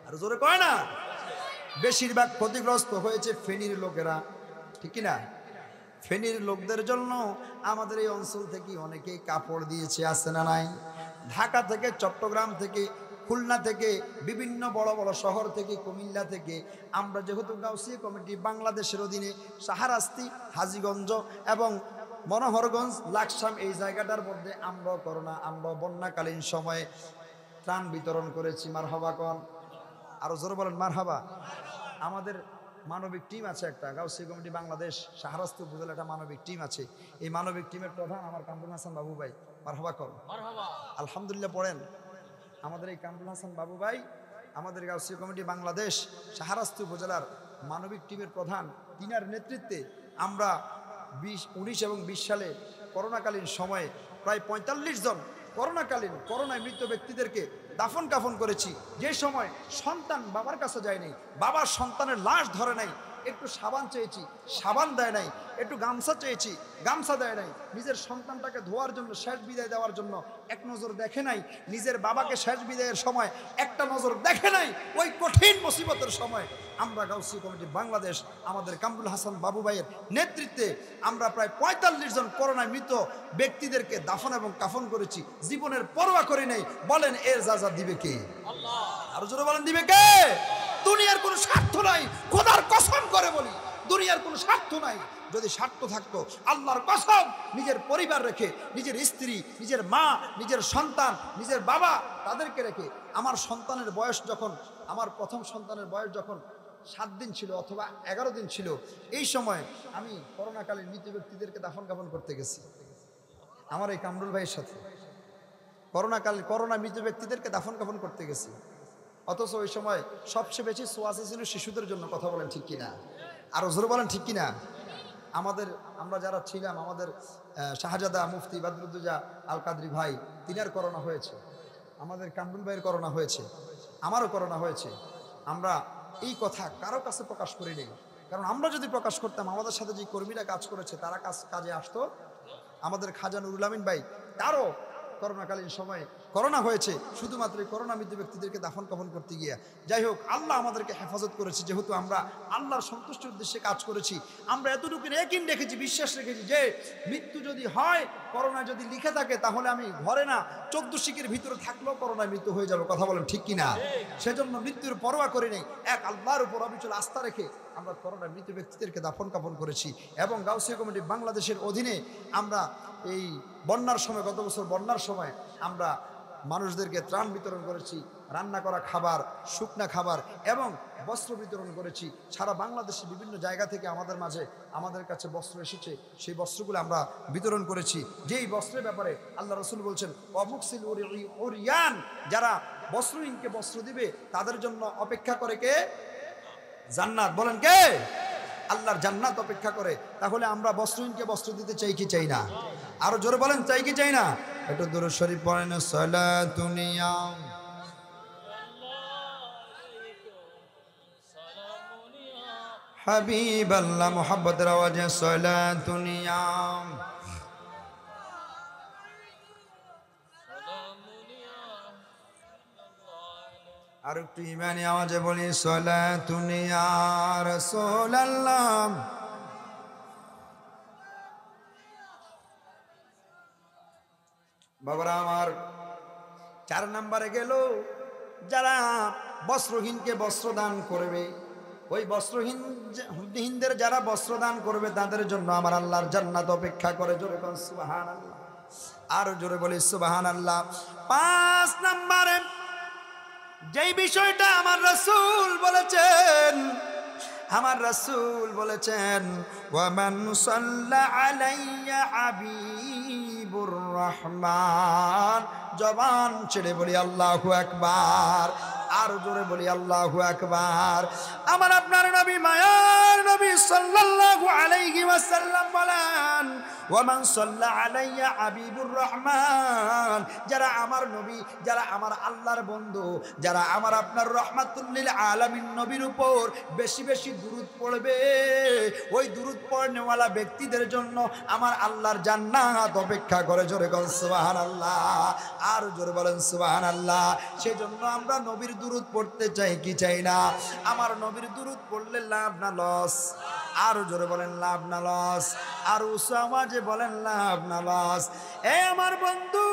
আর জোরে কয় না? বেশিরভাগ ক্ষতিগ্রস্ত হয়েছে ফেনীর লোকেরা, ঠিক না? ফেনীর লোকদের জন্য আমাদের এই অঞ্চল থেকে অনেকেই কাপড় দিয়েছে, আছে না নাই? ঢাকা থেকে, চট্টগ্রাম থেকে খুলনা থেকে, বিভিন্ন বড় বড় শহর থেকে, কুমিল্লা থেকে আমরা যেহেতু গাউসিয়া কমিটি বাংলাদেশের অধীনে শাহরাস্তি, হাজীগঞ্জ এবং মনোহরগঞ্জ, লাকসাম এই জায়গাটার মধ্যে আমরা করোনা, আমরা বন্যাকালীন সময়ে ত্রাণ বিতরণ করেছি। মারহাবা কন, আরো জোরে বলেন মারহাবা। আমাদের মানবিক টিম আছে একটা, গাউসিয়া কমিটি বাংলাদেশ শাহরাস্তি উপজেলা একটা মানবিক টিম আছে। এই মানবিক টিমের প্রধান আমার কামরুল হাসান বাবু ভাই। মারহাবা কর, আলহামদুলিল্লাহ পড়েন। আমাদের এই কামরুল হাসান বাবু ভাই আমাদের গাউসিয়া কমিটি বাংলাদেশ শাহরাস্তি উপজেলার মানবিক টিমের প্রধান। তিনার নেতৃত্বে আমরা 19 এবং 20 সালে করোনাকালীন সময়ে প্রায় 45 জন করোনায় মৃত ব্যক্তিদেরকে দাফন কাফন করেছি। যে সময় সন্তান বাবার কাছে যায় নাই, বাবার সন্তানের লাশ ধরে নাই, একটু সাবান চেয়েছি, সাবান দেয় নাই, একটু গামছা চেয়েছি, গামছা দেয় নাই, নিজের সন্তানটাকে ধোয়ার জন্য, শেষ বিদায় দেওয়ার জন্য এক নজর দেখে নাই, নিজের বাবাকে শেষ বিদায়ের সময় একটা নজর দেখে নাই। ওই কঠিন মুসিবতের সময় আমরা গাউসিয়া কমিটি বাংলাদেশ আমাদের কামরুল হাসান বাবু ভাইয়ের নেতৃত্বে আমরা প্রায় 45 জন করোনায় মৃত ব্যক্তিদেরকে দাফন এবং কাফন করেছি, জীবনের পরোয়া করে নেই। বলেন এর যা দিবে কে? আল্লাহ। আরো জোরে বলেন দিবে কে? দুনিয়ার কোনো স্বার্থ নাই, খোদার কসম করে বলি দুনিয়ার কোনো স্বার্থ নাই। যদি স্বার্থ থাকতো আল্লাহর কসম নিজের পরিবার রেখে, নিজের স্ত্রী, নিজের মা, নিজের সন্তান, নিজের বাবা তাদেরকে রেখে, আমার সন্তানের বয়স যখন, আমার প্রথম সন্তানের বয়স যখন 7 দিন ছিল অথবা 11 দিন ছিল, এই সময় আমি করোনাকালীন মৃত ব্যক্তিদেরকে দাফন কাফন করতে গেছি আমার এই কামরুল ভাইয়ের সাথে। করোনা মৃত ব্যক্তিদেরকে দাফন কাফন করতে গেছি। অথচ ওই সময় সবচেয়ে বেশি সোয়াশি ছিল শিশুদের জন্য। কথা বলেন ঠিক কিনা? আরো জোরে বলেন ঠিক কিনা? আমরা যারা ছিলাম, আমাদের শাহজাদা মুফতি বাদরুদ্দোজা আল কাদরি ভাই, তিনার করোনা হয়েছে, আমাদের কামরুল ভাইয়ের করোনা হয়েছে, আমারও করোনা হয়েছে। আমরা এই কথা কারো কাছে প্রকাশ করি নেই, কারণ আমরা যদি প্রকাশ করতাম আমাদের সাথে যে কর্মীরা কাজ করেছে তারা কাজে আসতো। আমাদের খাজা নুরুল আমিন ভাই, তারও করোনাকালীন সময়ে করোনা হয়েছে, শুধুমাত্র করোনা মৃত ব্যক্তিদেরকে দাফন কাফন করতে গিয়ে। যাই হোক, আল্লাহ আমাদেরকে হেফাজত করেছে, যেহেতু আমরা আল্লাহর সন্তুষ্টির উদ্দেশ্যে কাজ করেছি। আমরা এতটুকু ইয়াকিন রেখেছি, বিশ্বাস রেখেছি যে মৃত্যু যদি হয়, করোনা যদি লিখে থাকে, তাহলে আমি ঘরে না 14 শিকের ভিতরে থাকলেও করোনায় মৃত্যু হয়ে যাবে। কথা বলেন ঠিক কিনা? সেজন্য মৃত্যুর পরোয়া করে নেই, এক আল্লাহর উপর অবিচল আস্থা রেখে আমরা করোনা মৃত ব্যক্তিদেরকে দাফন কাফন করেছি। এবং গাউসিয়া কমিটি বাংলাদেশের অধীনে আমরা এই বন্যার সময়, গত বছর বন্যার সময় আমরা মানুষদেরকে ত্রাণ বিতরণ করেছি, রান্না করা খাবার, শুকনা খাবার এবং বস্ত্র বিতরণ করেছি। সারা বাংলাদেশের বিভিন্ন জায়গা থেকে আমাদের কাছে বস্ত্র এসেছে, সেই বস্ত্রগুলো আমরা বিতরণ করেছি। যেই বস্ত্রের ব্যাপারে আল্লাহ রসুল বলছেন, অমুকসিল ওরিয়ান, যারা বস্ত্রহীনকে বস্ত্র দিবে তাদের জন্য অপেক্ষা করে কে? জান্নাত। বলেন কে? আল্লাহর জান্নাত অপেক্ষা করে। তাহলে আমরা বস্ত্রহীনকে বস্ত্র দিতে চাই কি চাই না? আরো জোরে বলেন, চাই কি চাই না? একটু দুরূদ শরীফ পড়েন। সালাতুনিয়া হাবিবাল্লাহ, মুহাব্বতের আওয়াজে সালাতুনিয়া। আর একটু ইমানি আওয়াজে বলি সালাতুনিয়া রাসূলুল্লাহ। বাবারা আমার, 4 নম্বরে গেল, যারা বস্ত্রহীনকে বস্ত্র দান করবে, ওই বস্ত্রহীনদের যারা বস্ত্র দান করবে তাদের জন্য আমার আল্লাহর জান্নাত অপেক্ষা করে। জোরে বল সুবহানাল্লাহ, আরো জোরে বলি সুবহানাল্লাহ। 5 নম্বরে যেই বিষয়টা আমার রাসূল বলেছেন, ওয়ামান সাল্লা আলাইয়া হাবিবুর রহমান। জবান ছেড়ে বলি আল্লাহু আকবার, আর জোরে বলি আল্লাহু আকবার। আমার আপনার নবী, মায়ার নবী সাল্লাল্লাহু আলাইহি ওয়াসাল্লাম বলেন, ওয়ামান সাল্লা আলাইয়া হাবিবুর রহমান, যারা আমার নবী, যারা আমার আল্লাহর বন্ধু, যারা আমার আপনার রাহমাতুল লিল আলামিন নবীর উপর বেশি বেশি দুরূদ পড়বে, ওই দুরূদ পড়নেওয়ালা ব্যক্তিদের জন্য আমার আল্লাহর জান্নাত অপেক্ষা করে। জোরে বলেন সুবহানাল্লাহ, আর জোরে বলেন সুবহানাল্লাহ। সেজন্য আমরা নবীর দুরূদ পড়তে চাই কি চাই না? আমার নবীর দুরূদ পড়লে লাভ না লস? আর জোরে বলেন লাভ না লস? আর উচ্চ আওয়াজে বলেন লাভ না লস? এ আমার বন্ধু,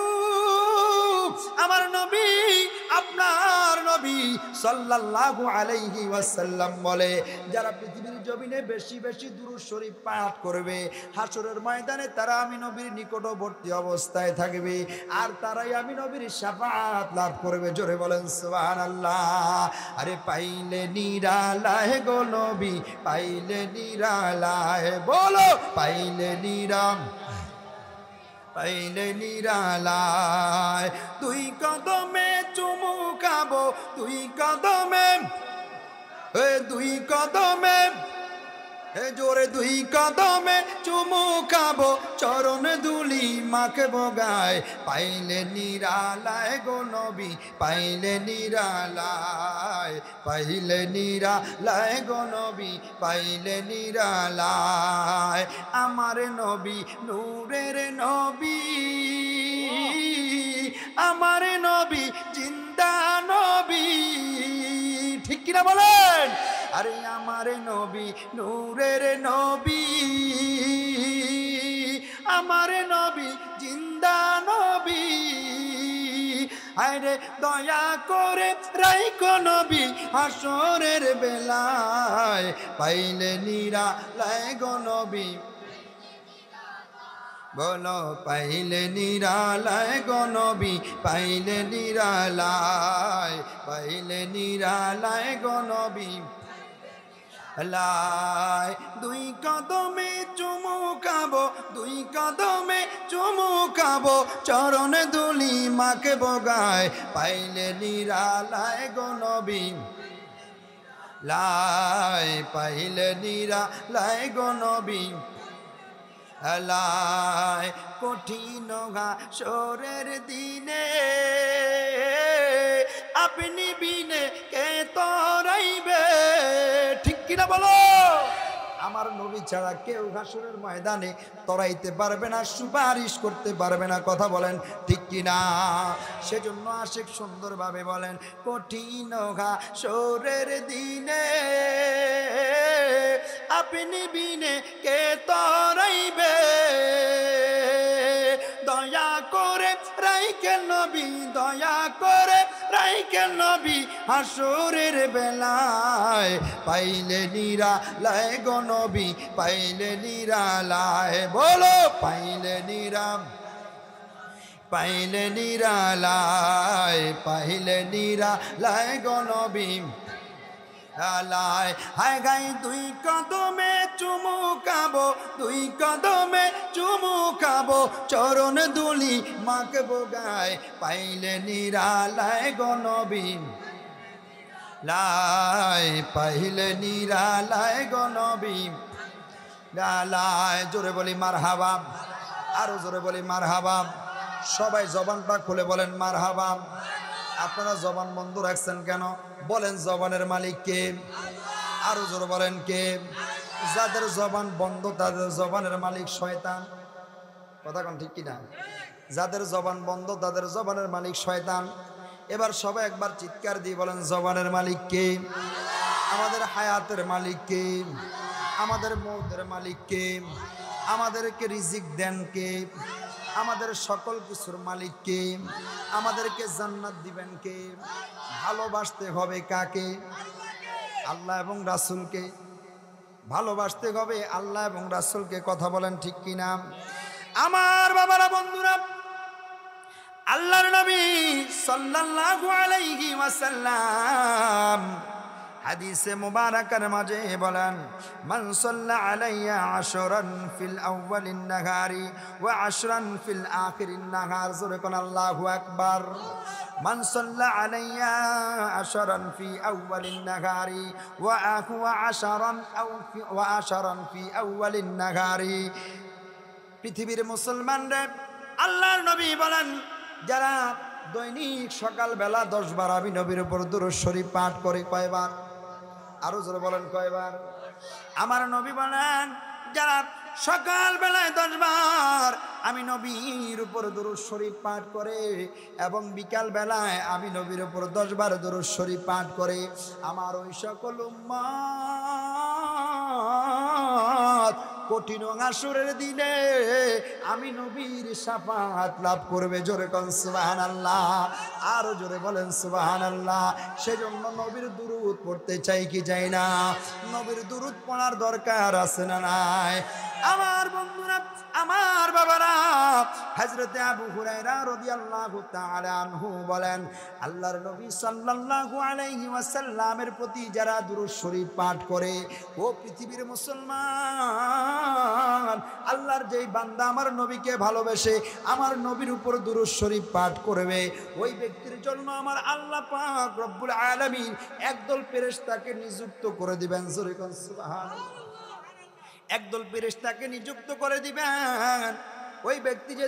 আমার নবী আপনার নবী সাল্লাল্লাহু আলাইহি ওয়াসাল্লাম বলে, যারা পৃথিবীর জমিনে বেশি বেশি দুরূদ শরীফ পাঠ করবে, হাসরের ময়দানে তারা আমি নবীর নিকটবর্তী অবস্থায় থাকবে, আর তারাই আমি নবীর শাফাআত লাভ করবে। জোরে বলেন সুবহানাল্লাহ। আরে পাইলে নিরালায় গো নবী, পাইলে নিরালায়, বলো পাইলে পাইলে নিরালায়, দুই কদমে চুমু খাবো, দুই কদমে, দুই কদমে, জোরে দুই কদমে চুমু খাবো, চরণ ধুলি মাখবো গায়, পাইলে নিরালায় গো নবী, পাইলে নিরালায়, পাইলে নিরালায় গো নবী, পাইলে নিরালায়। আমার নবী নূরের নবী, আমার নবী জিন্দা নবী, ঠিক কিনা বলেন? আরে আমার নবী নূরের নবী, আমার নবী জিন্দা নবী, আরে দয়া করে রাইখো নবী হাসরের বেলায়, পাইলে নিরালায় গো নবী, বলো পাইলে নিরালায় গো নবী, পাইলে নিরালায়, পাইলে নিরালায় গো নবী লাই, দুই কদমে চুমু খাবো, দুই কদমে চুমু খাবো, চরণ ধুলি মাখবো গায়, পাইলে নিরালায় গো নবী, লাই, পাইলে নিরালায় গো নবী লাই। কঠিন হাসরের দিনে আপনি বিনে কে তরাইবে, ঠিক কিনা বলো? আমার নবী ছাড়া কেউ হাসরের ময়দানে তরাইতে পারবে না, সুপারিশ করতে পারবে না, কথা বলেন ঠিক কিনা? সেজন্য আশিক সুন্দরভাবে বলেন, কঠিন হাসরের দিনে আপনি বিনে কে তরাইবে, দয়া করে রাইখেন নবী, দয়া করে রাইখেন নবী হাসরের বেলায়, পাইলে নিরালায় গো নবী, পাইলে নিরালায়, বলো পাইলে পাইলে নিরালায়, পাইলে নিরালায় গো নবী লাই। হায় গাই দুই কদমে চুমু খাবো, দুই কদমে চুমু খাবো, চরণ ধুলি মাখবো গায়, পাইলে নিরালায় গো নবী লাই, পাইলে নিরালায় গো নবী লাই। জোরে বলি মারহাবা, আরো জোরে বলি মারহাবা, সবাই জবানটা খুলে বলেন মারহাবা। আপনারা জবান বন্ধ রাখছেন কেন? বলেন জবানের মালিক কে? আরো জোরে বলেন কে? যাদের জবান বন্ধ তাদের জবানের মালিক শয়তান, কথা কোন ঠিক কিনা? যাদের জবান বন্ধ তাদের জবানের মালিক শয়তান। এবার সবাই একবার চিৎকার দিয়ে বলেন জবানের মালিক কে? আমাদের হায়াতের মালিক কে? আমাদের মৌতের মালিক কে? আমাদেরকে রিজিক দেন কে? আমাদের সকল কিছুর মালিক কে? আমাদেরকে জান্নাত দিবেন কে? ভালোবাসতে হবে কাকে? আল্লাহ এবং রাসূলকে। ভালোবাসতে হবে আল্লাহ এবং রাসূলকে, কথা বলেন ঠিক কিনা? আমার বাবারা, বন্ধুরা, আল্লাহর নবী সাল্লাল্লাহু আলাইহি ওয়াসাল্লাম হাদিসে মুবারাকার মাঝে বলেন, মান সাল্লা আলাইয়া আশরান ফিল আউয়ালিন নাহারি ওয়া আশরান ফিল আখিরিন নাহার, জোরে কোন আল্লাহু আকবার। মান সাল্লা আলাইয়া আশরান ফি আউয়ালিন নাহারি ওয়া আশরান ফি আউয়ালিন নাহারি। পৃথিবীর মুসলমানরা, আল্লাহর নবী বলেন, যারা দৈনিক সকালবেলা 10 বার আমি নবীর উপর দুরূদ শরীফ পাঠ করে, কয়বার? আরো জোরে বলেন কয়বার? আমার নবী বলেন, যারা সকালবেলায় 10 বার আমি নবীর উপর দুরূদ শরীফ পাঠ করে এবং বিকাল বেলায় আমি নবীর উপর 10 বার দুরূদ শরীফ পাঠ করে, আমার ওই সকল উম্মত কঠিন হাসরের দিনে আমি নবীর শাফাআত লাভ করবে। জোরে কোন সুবহানাল্লাহ, আরো জোরে বলেন সুবহানাল্লাহ। সেজন্য নবীর দুরূদ পড়তে চাই কি চাই না? নবীর দুরূদ পড়ার দরকার আছে না নাই? আমার বন্ধুরা, আমার বাবারা, হযরতে আবু হুরায়রা রাদিয়াল্লাহু তাআলা আনহু বলেন, আল্লাহর নবী সাল্লাল্লাহু আলাইহি ওয়াসাল্লামের প্রতি যারা দুরূদ শরীফ পাঠ করে, ও পৃথিবীর মুসলমান, আল্লাহর যেই বান্দা আমার নবীকে ভালোবেসে আমার নবীর উপর দুরূদ শরীফ পাঠ করবে, ওই ব্যক্তির জন্য আমার আল্লাহ পাক রব্বুল আলামিন একদল ফেরেশতাকে নিযুক্ত করে দিবেন। জোরে কোন সুবহানাল্লাহ। একদল ফেরেশতাকে নিযুক্ত করে দিবেন। ওই ব্যক্তি যে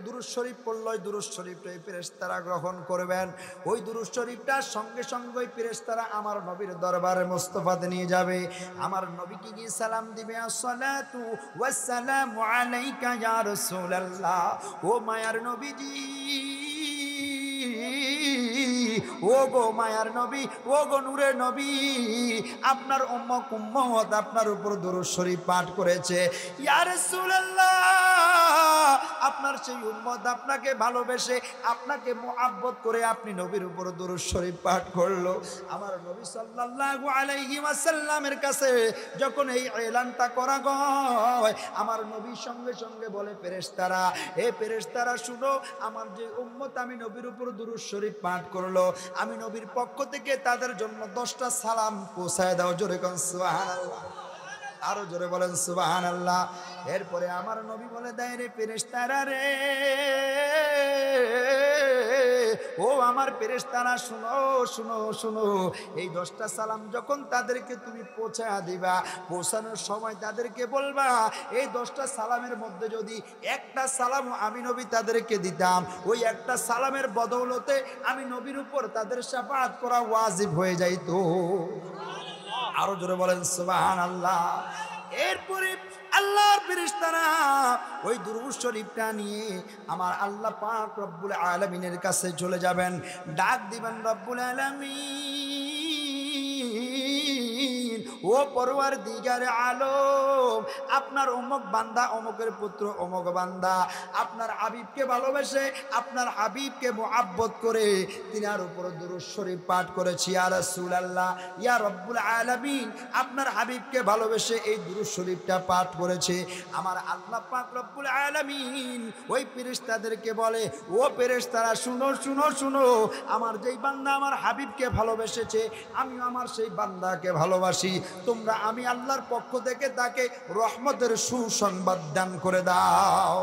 দুরূদ শরীফ পড়ল, ওই দুরূদ শরীফটা এই ফেরেশতারা গ্রহণ করবেন। ওই দুরূদ শরীফটার সঙ্গে সঙ্গে ওই ফেরেশতারা আমার নবীর দরবারে মুস্তাফাতে নিয়ে যাবে। আমার নবীকে গিয়ে সালাম দিবে, আসসালাতু ওয়াসসালামু আলাইকা ইয়া রাসূলুল্লাহ। ও মায়ার নবীজি, ও গো মায়ার নবী, ও গো নূরের নবী, আপনার উম্মত আপনার উপর দুরূদ শরীফ পাঠ করেছে। ইয়া রাসূলুল্লাহ, আপনার সেই উম্মত আপনাকে ভালোবেসে আপনাকে মুহাব্বত করে আপনি নবীর উপর দুরূদ শরীফ পাঠ করলো। আমার নবী সাল্লাল্লাহু আলাইহি ওয়াসাল্লামের কাছে যখন এই এলানটা করা হয়, আমার নবীর সঙ্গে সঙ্গে বলে ফেরেশতারা, হে ফেরেশতারা শুনো, আমার যে উম্মত আমি নবীর উপর দুরূদ শরীফ পাঠ করলো, আমি নবীর পক্ষ থেকে তাদের জন্য 10টা সালাম পৌঁছায় দাও। জোরে কোন সুবহানাল্লাহ, আরো জোরে বলেন সুবহানাল্লাহ। এরপরে আমার নবী বলে দেয়, রে ফেরেশতারা রে, ও আমার ফেরেশতারা শুনো শুনো শুনো, এই 10টা সালাম যখন তাদেরকে তুমি পৌঁছা দিবা, পৌঁছানোর সময় তাদেরকে বলবা, এই 10টা সালামের মধ্যে যদি একটা সালাম আমি নবী তাদেরকে দিতাম, ওই একটা সালামের বদৌলতে আমি নবীর উপর তাদের শাফাআত করা ওয়াজিব হয়ে যাইতো। আরো জোরে বলেন সুবহানাল্লাহ। এরপরে আল্লাহর ফেরেশতারা ওই দুরূদ শরীফটা নিয়ে আমার আল্লাহ পাক রব্বুল আলামিনের কাছে চলে যাবেন, ডাক দিবেন, রব্বুল আলামিন, ও পরওয়ারদিগারে আলম, আপনার অমুক বান্দা, অমুকের পুত্র অমুক বান্দা আপনার হাবিবকে ভালোবেসে আপনার হাবিবকে মুহাব্বত করে তিনার উপর দুরূদ শরীফ পাঠ করেছি। ইয়া রাসূলুল্লাহ, ইয়া রব্বুল আলামিন, আপনার হাবিবকে ভালোবেসে এই দুরূদ শরীফটা পাঠ করেছে। আমার আল্লাহ পাক রব্বুল আলামিন ওই ফেরেশতাদেরকে বলে, ও ফেরেশতারা শুনো শুনো শুনো, আমার যেই বান্দা আমার হাবিবকে ভালোবেসেছে আমিও আমার সেই বান্দাকে ভালোবাসি, তোমরা আমি আল্লাহর পক্ষ থেকে তাকে রহমতের সুসংবাদ দান করে দাও।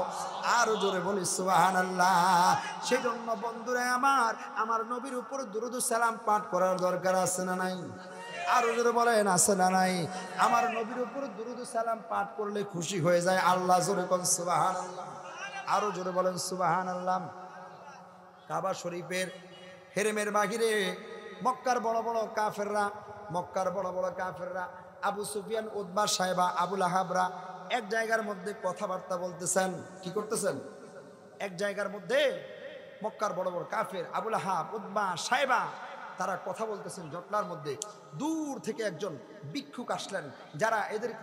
আরো জোরে বলি সুবহানাল্লাহ। সেজন্য বন্ধুরা আমার নবীর উপর দুরূদ সালাম পাঠ করার দরকার আছে না নাই? আরো জোরে বলেন আছে না নাই? আমার নবীর উপর দুরূদ সালাম পাঠ করলে খুশি হয়ে যায় আল্লাহ। জোরে কোন সুবহানাল্লাহ, আরো জোরে বলেন সুবহানাল্লাহ। কাবা শরীফের হেরেমের বাহিরে মক্কার বড় বড় কাফেররা আবু সুফিয়ান, উতবা, সাইবা, আবুল আহাবরা এক জায়গার মধ্যে কথাবার্তা বলতেছেন। কি করতেছেন? এক জায়গার মধ্যে মক্কার বড় বড় কাফের আবুল আহাব, উতবা, সাইবা তারা কথা বলতেছেন জটলার মধ্যে। দূর থেকে একজন ভিক্ষুক আসলেন,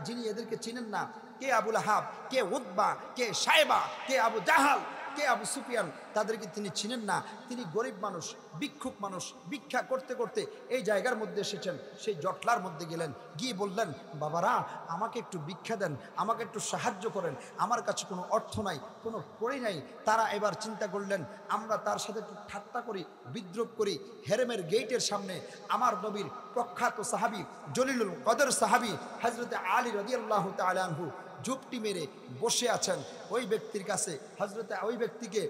যিনি এদেরকে চিনেন না, কে আবুল আহাব, কে উতবা, কে সাইবা, কে আবু জাহাল, কে আবু সুফিয়ান, তাদেরকে তিনি চিনেন না। তিনি গরিব মানুষ, ভিক্ষুক মানুষ, ভিক্ষা করতে করতে এই জায়গার মধ্যে এসেছেন। সেই জটলার মধ্যে গেলেন, গিয়ে বললেন, বাবারা আমাকে একটু ভিক্ষা দেন, আমাকে একটু সাহায্য করেন, আমার কাছে কোনো অর্থ নাই, কোনো কড়ি নাই। তারা এবার চিন্তা করলেন, আমরা তার সাথে একটু ঠাট্টা করি, বিদ্রোহ করি। হেরেমের গেটের সামনে আমার নবীর প্রখ্যাত সাহাবী, জলিলুল কদর সাহাবী হযরতে আলী রাদিয়াল্লাহু তাআলা আনহু ঝুপটি মেরে বসে আছেন। ওই ব্যক্তির কাছে ওই ব্যক্তিকে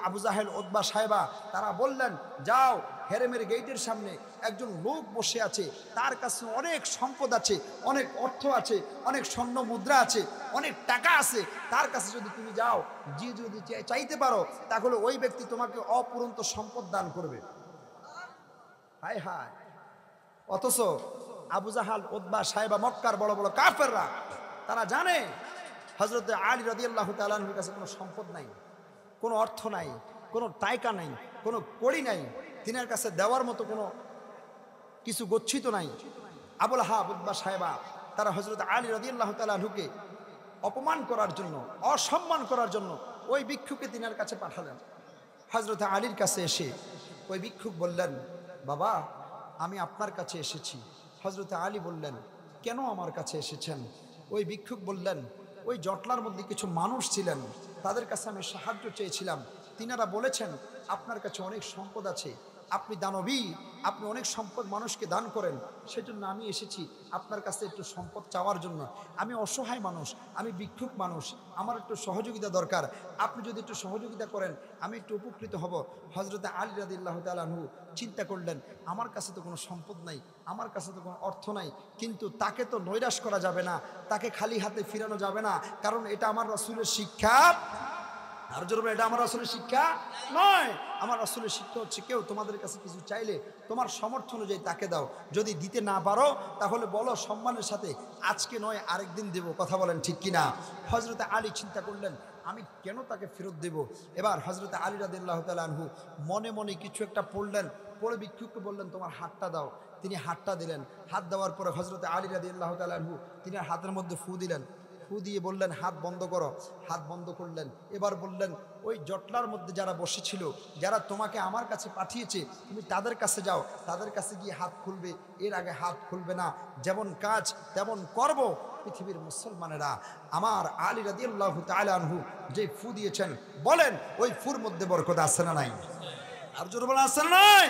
আবু জাহেল, উতবা, সাইবা তারা বললেন, যাও, হেরেমের গেটের সামনে একজন লোক বসে আছে, তার কাছে অনেক সম্পদ আছে, অনেক অর্থ আছে, অনেক স্বর্ণ মুদ্রা আছে, অনেক টাকা আছে, তার কাছে যদি তুমি যাও, যদি চাইতে পারো, তাহলে ওই ব্যক্তি তোমাকে অপূরন্ত সম্পদ দান করবে। হায় হায়! অথচ আবু জাহাল, উতবা, সাইবা, মক্কার বড় বড় কাফেররা তারা জানে হযরতে আলী রাদিয়াল্লাহু তাআলা আনহুর কাছে কোনো সম্পদ নাই, কোনো অর্থ নাই, কোনো টাকা নাই, কোনো কড়ি নাই, তিনার কাছে দেওয়ার মতো কোনো কিছু গচ্ছিত নাই। আবুল আহাব, উতবা, সাইবা তারা হযরত আলী রাদিয়াল্লাহু তাআলা আনহুকে অপমান করার জন্য, অসম্মান করার জন্য ওই ভিক্ষুককে তিনার কাছে পাঠালেন। হযরত আলীর কাছে এসে ওই ভিক্ষুক বললেন, বাবা আমি আপনার কাছে এসেছি। হযরত আলী বললেন, কেন আমার কাছে এসেছেন? ওই ভিক্ষুক বললেন, ওই জটলার মধ্যে কিছু মানুষ ছিলেন, তাদের কাছে আমি সাহায্য চেয়েছিলাম। তিনারা বলেছেন আপনার কাছে অনেক সম্পদ আছে, আপনি দানবী, আপনি অনেক সম্পদ মানুষকে দান করেন, সেজন্য আমি এসেছি আপনার কাছে একটু সম্পদ চাওয়ার জন্য। আমি অসহায় মানুষ, আমি ভিক্ষুক মানুষ, আমার একটু সহযোগিতা দরকার, আপনি যদি একটু সহযোগিতা করেন আমি একটু উপকৃত হব। হযরত আলী রাদিয়াল্লাহু তাআলা আনহু চিন্তা করলেন, আমার কাছে তো কোনো সম্পদ নাই, আমার কাছে তো কোনো অর্থ নাই, কিন্তু তাকে তো নৈরাশ করা যাবে না, তাকে খালি হাতে ফিরানো যাবে না, কারণ এটা আমার রাসূলের শিক্ষা। আর জোরে এটা আমার রাসূলের শিক্ষা নয়। আমার রাসূলের শিক্ষা হচ্ছে, কেউ তোমাদের কাছে কিছু চাইলে তোমার সামর্থ্য অনুযায়ী তাকে দাও, যদি দিতে না পারো তাহলে বলো সম্মানের সাথে আজকে নয় আরেকদিন দেব। কথা বলেন ঠিক কিনা? হযরত আলী চিন্তা করলেন, আমি কেন তাকে ফেরত দেব? এবার হযরত আলী রাদিয়াল্লাহু তাআলা আনহু মনে মনে কিছু একটা পড়লেন, পরে ভিক্ষুককে বললেন, তোমার হাতটা দাও। তিনি হাতটা দিলেন। হাত দেওয়ার পরে হযরত আলী রাদিয়াল্লাহু তাআলা আনহু তিনি হাতের মধ্যে ফু দিলেন। ফু দিয়ে বললেন, হাত বন্ধ করো। হাত বন্ধ করলেন। এবার বললেন, ওই জটলার মধ্যে যারা বসেছিল, যারা তোমাকে আমার কাছে পাঠিয়েছে, তুমি তাদের কাছে যাও, তাদের কাছে গিয়ে হাত খুলবে, এর আগে হাত খুলবে না। যেমন কাজ তেমন করব। পৃথিবীর মুসলমানেরা, আমার আলী রাদিয়াল্লাহু তাআলা আনহু যে ফু দিয়েছেন, বলেন ওই ফুর মধ্যে বরকত আছে না নাই? আর জোরে বলেন আছে না নাই?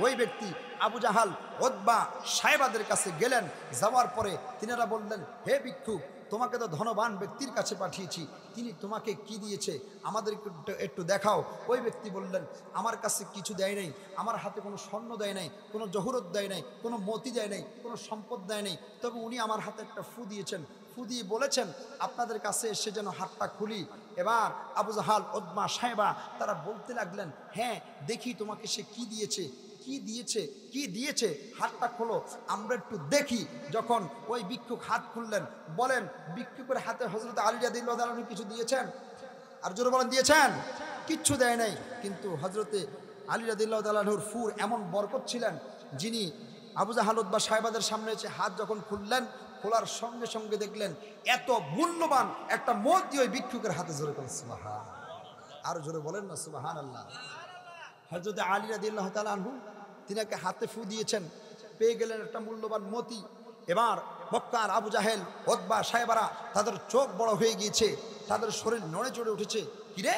ওই ব্যক্তি আবু জাহাল, উতবা, সায়বাদের কাছে গেলেন। যাওয়ার পরে তিনারা বললেন, হে ভিক্ষুক, তোমাকে তো ধনবান ব্যক্তির কাছে পাঠিয়েছি, তিনি তোমাকে কি দিয়েছে আমাদেরকে একটু দেখাও। ওই ব্যক্তি বললেন, আমার কাছে কিছু দেয় নাই, আমার হাতে কোনো স্বর্ণ দেয় নাই, কোনো জহরত দেয় নাই, কোনো মতি দেয় নাই, কোনো সম্পদ দেয় নাই, তবে উনি আমার হাতে একটা ফু দিয়েছেন। ফু দিয়ে বলেছেন আপনাদের কাছে এসে যেন হাতটা খুলি। এবার আবু জাহাল, উতবা, সায়বা তারা বলতে লাগলেন, হ্যাঁ দেখি তোমাকে সে কি দিয়েছে, কি দিয়েছে, কি দিয়েছে, হাতটা খোলো, আমরা একটু দেখি। যখন ওই ভিক্ষুক হাত খুললেন, বলেন ভিক্ষুকের হাতে হযরত আলী রাদিয়াল্লাহু তাআলা আনহু কিছু দিয়েছেন? আর জোরে বলেন দিয়েছেন? কিচ্ছু দেয় নাই। কিন্তু হযরতে আলী রাদিয়াল্লাহু তাআলা আনহুর ফুর এমন বরকত ছিলেন, যিনি আবু জাহাল, উতবা, সায়বাদের সামনে এসে হাত যখন খুললেন, খোলার সঙ্গে সঙ্গে দেখলেন এত মূল্যবান একটা মতি ওই ভিক্ষুকের হাতে। জোরে বলেন সুবহান। আর জোরে বলেন না সুবহানাল্লাহ। হযরত আলী রাদিয়াল্লাহু তাআলা আনহু তিনাকে হাতে ফু দিয়েছেন, পেয়ে গেলেন একটা মূল্যবান মতি। এবার মক্কার আবু জাহেল, উতবা, সায়বারা তাদের চোখ বড় হয়ে গিয়েছে, তাদের শরীর নড়ে চড়ে উঠেছে। কিরে,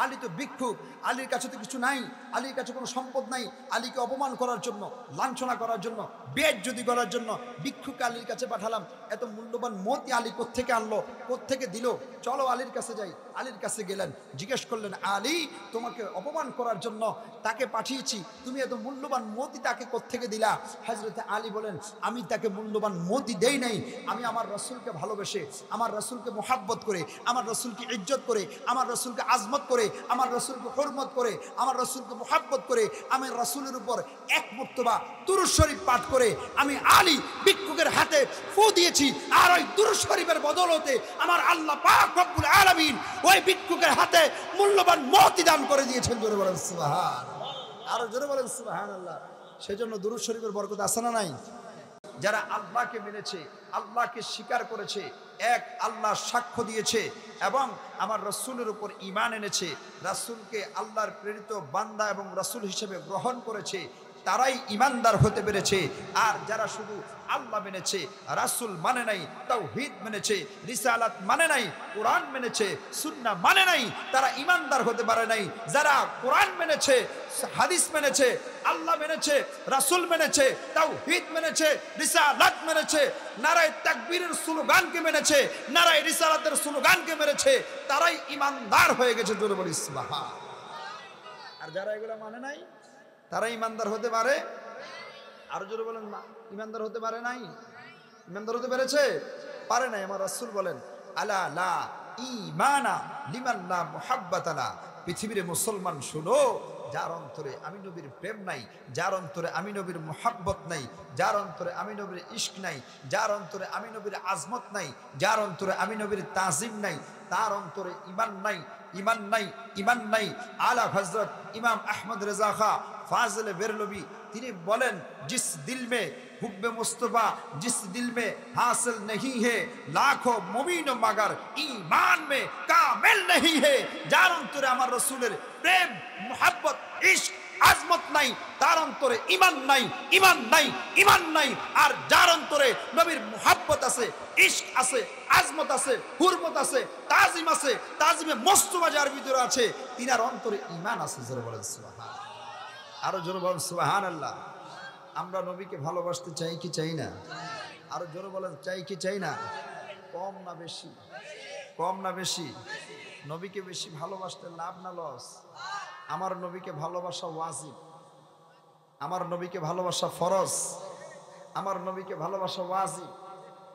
আলী তো ভিক্ষুক, আলীর কাছে তো কিছু নাই, আলীর কাছে কোনো সম্পদ নাই, আলীকে অপমান করার জন্য, লাঞ্ছনা করার জন্য, বেইজ্জতি করার জন্য ভিক্ষুককে আলীর কাছে পাঠালাম, এত মূল্যবান মতি আলী কোত্থেকে আনলো, কোত্থেকে দিল? চলো আলীর কাছে যাই। আলীর কাছে গেলেন, জিজ্ঞেস করলেন, আলী তোমাকে অপমান করার জন্য তাকে পাঠিয়েছি, তুমি এত মূল্যবান মতি তাকে কোত্থেকে দিলা? হযরত আলী বলেন, আমি তাকে মূল্যবান মতি দেই নাই, আমি আমার রাসূলকে ভালোবেসে, আমার রাসূলকে মোহাব্বত করে, আমার রাসূলকে ইজ্জত করে, আমার রাসূলকে আজমত করে, আমার রাসূলকে হুরমত করে, আমার রাসূলকে মোহাব্বত করে, আমি রাসূলের উপর এক মুর্তবা দুরূদ শরীফ পাঠ করে আমি আলী ভিক্ষুকের হাতে ফু দিয়েছি। আর ওই দুরূদ শরীফের বদৌলতে আমার আল্লাহ পাক রব্বুল আলামিন ওই ভিক্ষুকের হাতে মূল্যবান মতি দান করে দিয়েছেন। জোরে বলেন সুবহান। আর জোরে বলেন সুবহানাল্লাহ। সেজন্য দুরূদ শরীফের বরকত আছে না নাই? যারা আল্লাহকে মেনেছে, আল্লাহকে স্বীকার করেছে, এক আল্লাহ সাক্ষ্য দিয়েছে এবং আমার রাসূলের উপর ঈমান এনেছে, রাসূলকে আল্লাহর প্রেরিত বান্দা এবং রাসূল হিসেবে গ্রহণ করেছে, তারাই ঈমানদার হতে পেরেছে। আর যারা শুধু আল্লাহ মেনেছে, রাসূল মানে নাই, তাওহীদ মেনেছে, রিসালাত মানে নাই, কোরআন মেনেছে, সুন্নাহ মানে নাই, তারা ঈমানদার হতে পারে নাই। যারা কোরআন মেনেছে, হাদিস মেনেছে, আল্লাহ মেনেছে, রাসূল মেনেছে, তাওহীদ মেনেছে, রিসালাত মেনেছে, নারায়ে তাকবীরের স্লোগানকে মেনেছে, নারায়ে রিসালাতের স্লোগানকে মেনেছে, তারাই ঈমানদার হয়ে গেছে। জোরে বলি সুবহান। আর যারা এগুলো মানে নাই, তারা ঈমানদার হতে পারে? আর জোরে বলেন না, ঈমানদার হতে পারে নাই? ঈমানদার হতে পেরেছে? পারে নাই। আমার রাসূল বলেন, আলা লা ঈমানা লিমান লা মুহাব্বাতা লা। পৃথিবীর মুসলমান শুনো, যার অন্তরে আমি নবীর প্রেম নাই, যার অন্তরে আমি নবীর মুহাব্বত নাই, যার অন্তরে আমি নবীর ইশক নাই, যার অন্তরে আমি নবীর আজমত নাই, যার অন্তরে আমি নবীর তাজিম নাই, তার অন্তরে ঈমান নাই, ঈমান নাই, ঈমান নাই। আলা হযরত ইমাম আহমদ রেজা খাঁ फाजिल बेरलवी তিনি বলেন जिस दिल में हुब्बे मुस्तफा जिस दिल में हासिल नहीं है लाखों मुमीन मगर ईमान में कामिल नहीं है যার অন্তরে আমার রাসূলের প্রেম মুহাব্বত ইশক আজমত নাই তার অন্তরে ঈমান নাই ঈমান নাই ঈমান নাই আর যার অন্তরে নবীর মুহাব্বত আছে ইশক আছে আজমত আছে হুরমত আছে তাজিমে মুস্তফা যার ভিতরে আছে তিনার অন্তরে ঈমান আছে জোরে বলেন সুবহানাল্লাহ আরো জোরে বলেন সুবহানাল্লাহ আমরা নবীকে ভালোবাসতে চাই কি চাই না আরো জোরে বলেন চাই কি চাই না কম না বেশি কম না বেশি নবীকে বেশি ভালোবাসতে লাভ না লস আমার নবীকে ভালোবাসা ওয়াজিব আমার নবীকে ভালোবাসা ফরজ আমার নবীকে ভালোবাসা ওয়াজিব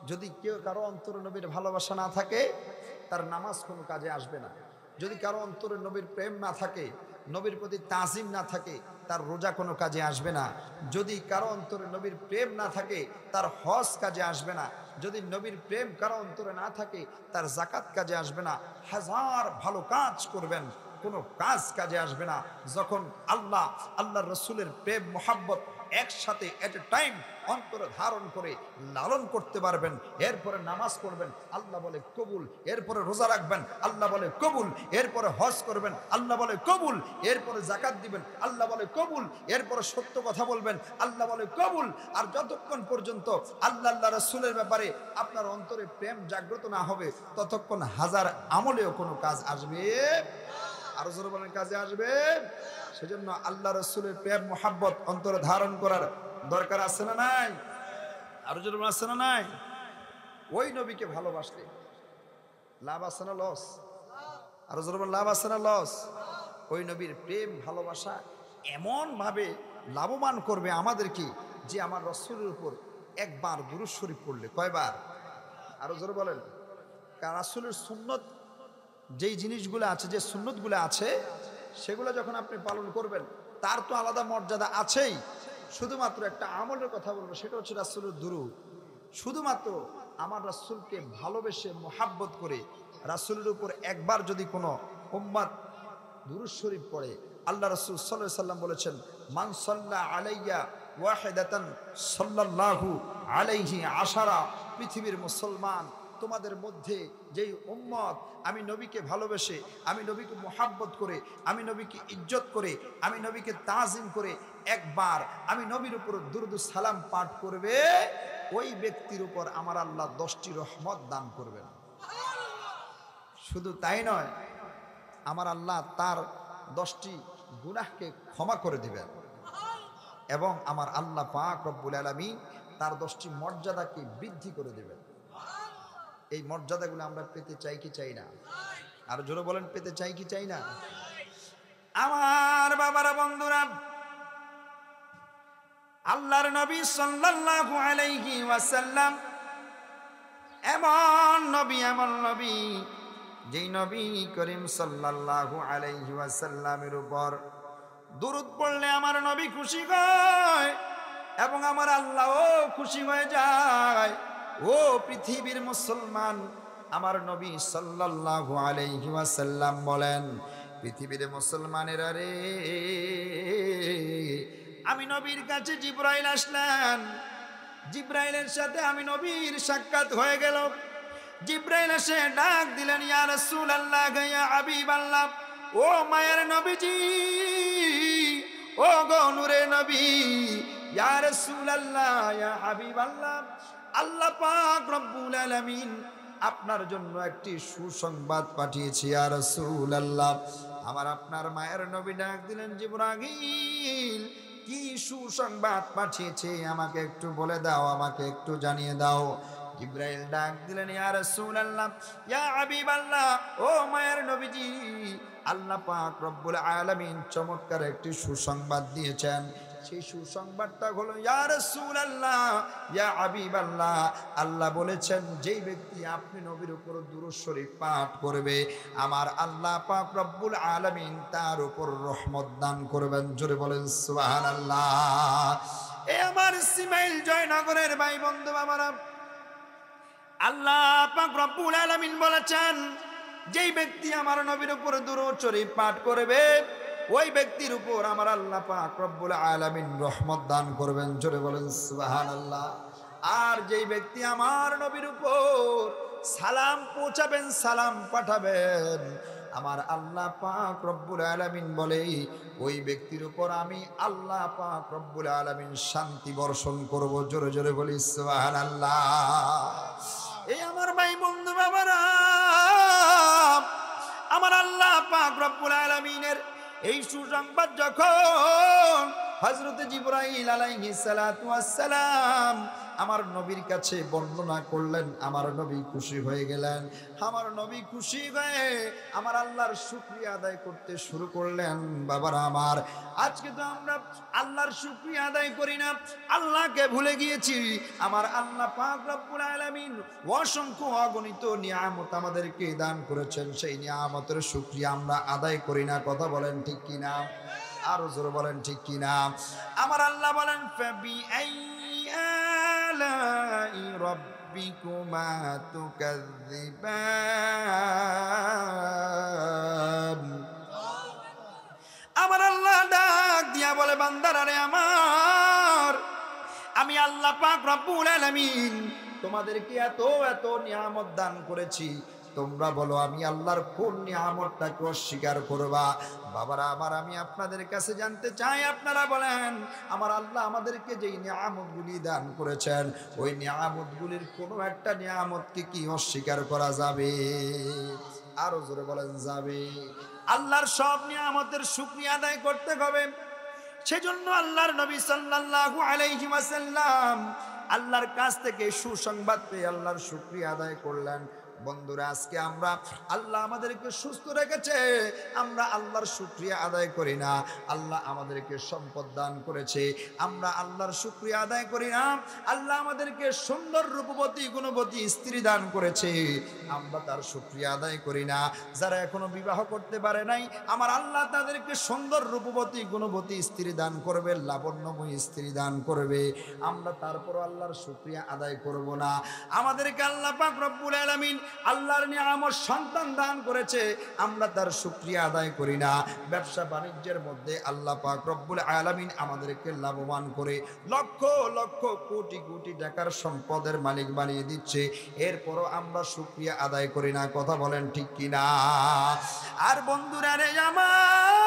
যদি কেউ কারো অন্তরে নবীর ভালোবাসা না থাকে তার নামাজ কোনো কাজে আসবে না যদি কারো অন্তরে নবীর প্রেম না থাকে নবীর প্রতি তাজিম না থাকে তার রোজা কোনো কাজে আসবে না যদি কারো অন্তরে নবীর প্রেম না থাকে তার হজ কাজে আসবে না যদি নবীর প্রেম কারো অন্তরে না থাকে তার যাকাত কাজে আসবে না হাজার ভালো কাজ করবেন কোনো কাজ কাজে আসবে না যখন আল্লাহর রাসূলের প্রেম মোহাব্বত একসাথে এট এ টাইম অন্তরে ধারণ করে লালন করতে পারবেন এরপরে নামাজ পড়বেন আল্লাহ বলে কবুল এরপরে রোজা রাখবেন আল্লাহ বলে কবুল এরপরে হজ করবেন আল্লাহ বলে কবুল এরপরে যাকাত দিবেন আল্লাহ বলে কবুল এরপরে সত্য কথা বলবেন আল্লাহ বলে কবুল আর যতক্ষণ পর্যন্ত আল্লাহ রাসূলের ব্যাপারে আপনার অন্তরে প্রেম জাগ্রত না হবে ততক্ষণ হাজার আমলেও কোনো কাজ আসবে আরো জোরে বলেন কাজে আসবে সেজন্য আল্লাহ রাসূলের প্রেম মোহাব্বত অন্তরে ধারণ করার দরকার আছে না নাই আরো জোরে আছে না নাই ওই নবীকে ভালোবাসলে লাভ আছে না লস আরো জোরে লাভ আছে না লস ওই নবীর প্রেম ভালোবাসা এমন ভাবে লাভবান করবে আমাদেরকে যে আমার রাসূলের উপর একবার দুরূদ শরীফ পড়লে কয়বার আরো জোরে বলেন কারণ রাসূলের সুন্নত যেই জিনিসগুলো আছে যে সুন্নতগুলো আছে সেগুলো যখন আপনি পালন করবেন তার তো আলাদা মর্যাদা আছেই শুধুমাত্র একটা আমলের কথা বলবো সেটা হচ্ছে রাসূলের দুরূদ শুধুমাত্র আমার রাসূলকে ভালোবেসে মোহাব্বত করে রাসূলের উপর একবার যদি কোনো উম্মত দুরূদ শরীফ পড়ে আল্লাহ রাসূল সাল্লাল্লাহু আলাইহি সাল্লাম বলেছেন মান সাল্লা আলাইয়া ওয়াহিদাতান সাল্লাল্লাহু আলাইহি আশারা পৃথিবীর মুসলমান তোমাদের মধ্যে যেই উম্মত আমি নবীকে ভালোবেসে আমি নবীকে মোহাব্বত করে আমি নবীকে ইজ্জত করে আমি নবীকে তাজিম করে একবার আমি নবীর উপর দুরূদ সালাম পাঠ করবে ওই ব্যক্তির উপর আমার আল্লাহ 10টি রহমত দান করবেন শুধু তাই নয় আমার আল্লাহ তার 10টি গুনাহকে ক্ষমা করে দিবেন এবং আমার আল্লাহ পাক রব্বুল আলামিন তার 10টি মর্যাদাকে বৃদ্ধি করে দিবেন এই মর্যাদাগুলো আমরা পেতে চাই কি চাই না আর জোরে বলেন পেতে চাই কি চাই না আমার বাবারা বন্ধুরা আল্লাহর নবী সাল্লাল্লাহু আলাইহি ওয়াসাল্লাম এমন নবী যেই নবী করিম সাল্লাল্লাহু আলাইহি ওয়াসাল্লামের উপর দুরূদ পড়লে আমার নবী খুশি হয় এবং আমার আল্লাহও খুশি হয়ে যায় ও পৃথিবীর মুসলমান আমার নবী সাল্লাল্লাহু আলাইহি ওয়াসাল্লাম বলেন পৃথিবীর মুসলমানেরা রে আমি নবীর কাছে জিবরাইল আসলেন জিবরাইলের সাথে আমি নবীর সাক্ষাৎ হয়ে গেল জিবরাইল এসে ডাক দিলেন ইয়া রাসূলুল্লাহ ইয়া হাবিবাল্লাহ ও মায়ের নবীজি ও গো নূরের নবী ইয়া রাসূলুল্লাহ ইয়া হাবিবাল্লাহ আল্লাহ পাক রব্বুল আলামিন আপনার জন্য একটি সুসংবাদ পাঠিয়েছি ইয়া রাসূলুল্লাহ আমার আপনার মায়ের নবী ডাক দিলেন জিবরাইল কি সুসংবাদ পাঠিয়েছে আমাকে একটু বলে দাও আমাকে একটু জানিয়ে দাও জিবরাইল ডাক দিলেন ইয়া রাসূলুল্লাহ ইয়া হাবিবাল্লাহ ও মায়ের নবীজি আল্লাহ পাক রব্বুল আলামিন চমৎকার একটি সুসংবাদ দিয়েছেন সেই সুসংবাদটা হলো ইয়া রাসূলুল্লাহ ইয়া হাবিবাল্লাহ আল্লাহ বলেছেন যেই ব্যক্তি আপনি নবীর উপর দুরূদ শরীফ পাঠ করবে আমার আল্লাহ পাক রব্বুল আলামিন তার উপর রহমত দান করবেন জোরে বলেন সুবহানাল্লাহ এই আমার সিমাইল জয়নগরের ভাই বন্ধু বাবারা আল্লাহ পাক রব্বুল আলামিন বলেছেন যেই ব্যক্তি আমার নবীর উপর দুরূদ শরীফ পাঠ করবে ওই ব্যক্তির উপর আমার আল্লাহ পাক রব্বুল আলামিন রহমত দান করবেন। জোরে বলেন সুবহানাল্লাহ। আর যেই ব্যক্তি আমার নবীর উপর সালাম পৌঁছাবেন, সালাম পাঠাবেন, আমার আল্লাহ পাক রব্বুল আলামিন বলে ওই ব্যক্তির উপর আমি আল্লাহ পাক রব্বুল আলামিন শান্তি বর্ষণ করব। জোরে জোরে বলি সুবহানাল্লাহ। এই আমার ভাই বন্ধু বাবারা, আমার আল্লাহ পাক রব্বুল আলামিনের এই সুসংবাদ যখন হযরত জিবরাইল আলাইহিস সালাতু ওয়াস সালাম আমার নবীর কাছে বর্ণনা করলেন, আমার নবী খুশি হয়ে গেলেন। আমার নবী খুশি হয়ে আমার আল্লাহর শুকরিয়া আদায় করতে শুরু করলেন। বাবারা আমার, আজকে তো আমরা আল্লাহর শুকরিয়া আদায় করি না, আল্লাহকে ভুলে গিয়েছি। আমার আল্লাহ পাক রব্বুল আলামিন অসংখ্য অগণিত নিয়ামত আমাদেরকে দান করেছেন, সেই নিয়ামতের শুকরিয়া আমরা আদায় করি না। কথা বলেন ঠিক কিনা? আরো জোরে বলেন ঠিক কিনা? আমার আল্লাহ বলেন ফাবি আলাই রাব্বিকুমা তুকাযযিবান। আমার আল্লাহ ডাক দিয়া বলে বান্দারা রে আমার, আমি আল্লাহ পাক রব্বুল আলামিন তোমাদেরকে এত এত নিয়ামত দান করেছি, তোমরা বলো আমি আল্লাহর কোন নিয়ামতটাকে অস্বীকার করবা? বাবারা আমার, আমি আপনাদের কাছে জানতে চাই, আপনারা বলেন আমার আল্লাহ আমাদেরকে যেই নিয়ামতগুলি দান করেছেন, ওই নিয়ামতগুলির কোনো একটা নিয়ামতকে কি অস্বীকার করা যাবে? আরো জোরে বলেন যাবে। আল্লাহর সব নিয়ামতের শুকরিয়া আদায় করতে হবে। সেজন্য আল্লাহর নবী সাল্লাল্লাহু আলাইহি ওয়াসাল্লাম আল্লাহর কাছ থেকে সুসংবাদ পেয়ে আল্লাহর শুকরিয়া আদায় করলেন। বন্ধুরা, আজকে আমরা আল্লাহ আমাদেরকে সুস্থ রেখেছে, আমরা আল্লাহর শুকরিয়া আদায় করি না। আল্লাহ আমাদেরকে সম্পদ দান করেছে, আমরা আল্লাহর শুকরিয়া আদায় করি না। আল্লাহ আমাদেরকে সুন্দর রূপবতী গুণবতী স্ত্রী দান করেছে, আমরা তার শুকরিয়া আদায় করি না। যারা এখনো বিবাহ করতে পারে নাই, আমার আল্লাহ তাদেরকে সুন্দর রূপবতী গুণবতী স্ত্রী দান করবে, লাবণ্যময়ী স্ত্রী দান করবে, আমরা তারপর আল্লাহর শুকরিয়া আদায় করব না। আমাদেরকে আল্লাহ পাক রব্বুল আলামিন আল্লাহর নিয়ামত সন্তান দান করেছে, আমরা তার শুকরিয়া আদায় করি না। ব্যবসা বাণিজ্যের মধ্যে আল্লাহ পাক রব্বুল আলামিন আমাদেরকে লাভবান করে লক্ষ লক্ষ কোটি কোটি টাকার সম্পদের মালিক বানিয়ে দিচ্ছে, এরপরও আমরা শুকরিয়া আদায় করি না। কথা বলেন ঠিক কিনা? আর বন্ধুরা রে আমার,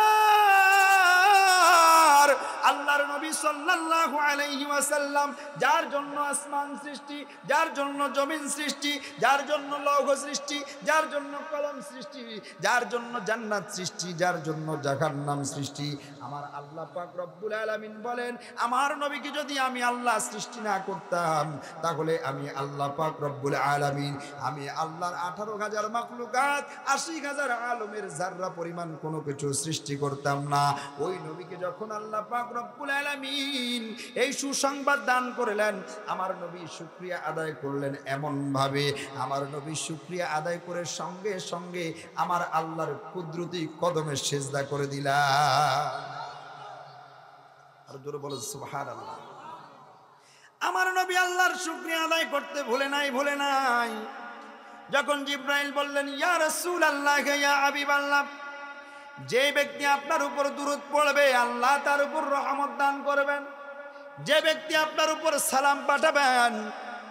আল্লাহর নবী সাল্লাল্লাহু আলাইহি ওয়াসাল্লাম যার জন্য আসমান সৃষ্টি, যার জন্য জমিন সৃষ্টি, যার জন্য লৌহ সৃষ্টি, যার জন্য কলম সৃষ্টি, যার জন্য জান্নাত সৃষ্টি, যার জন্য জাহান্নাম সৃষ্টি, আমার আল্লাহ পাক রব্বুল আলামিন বলেন আমার নবীকে যদি আমি আল্লাহ সৃষ্টি না করতাম, তাহলে আমি আল্লাহ পাক রব্বুল আলামিন আমি আল্লাহর 18,000 মাখলুকাত 80,000 আলমের যাররা পরিমাণ কোনো কিছু সৃষ্টি করতাম না। ওই নবীকে যখন আল্লাহ পাক রব্বুল আলামিন এই সুসংবাদ দান করলেন, আমার নবী শুকরিয়া আদায় করলেন এমন ভাবে, আমার নবী শুকরিয়া আদায় করে সঙ্গে সঙ্গে আমার আল্লাহর কুদরতি কদমে সেজদা করে দিলাম। আর জোরে বলেন সুবহানাল্লাহ। আমার নবী আল্লাহর শুকরিয়া আদায় করতে ভুলে নাই। যখন জিবরাইল বললেন ইয়া রাসূলুল্লাহ ইয়া হাবিবাল্লাহ, যে ব্যক্তি আপনার উপর দুরূদ পড়বে আল্লাহ তার উপর রহমত দান করবেন, যে ব্যক্তি আপনার উপর সালাম পাঠাবেন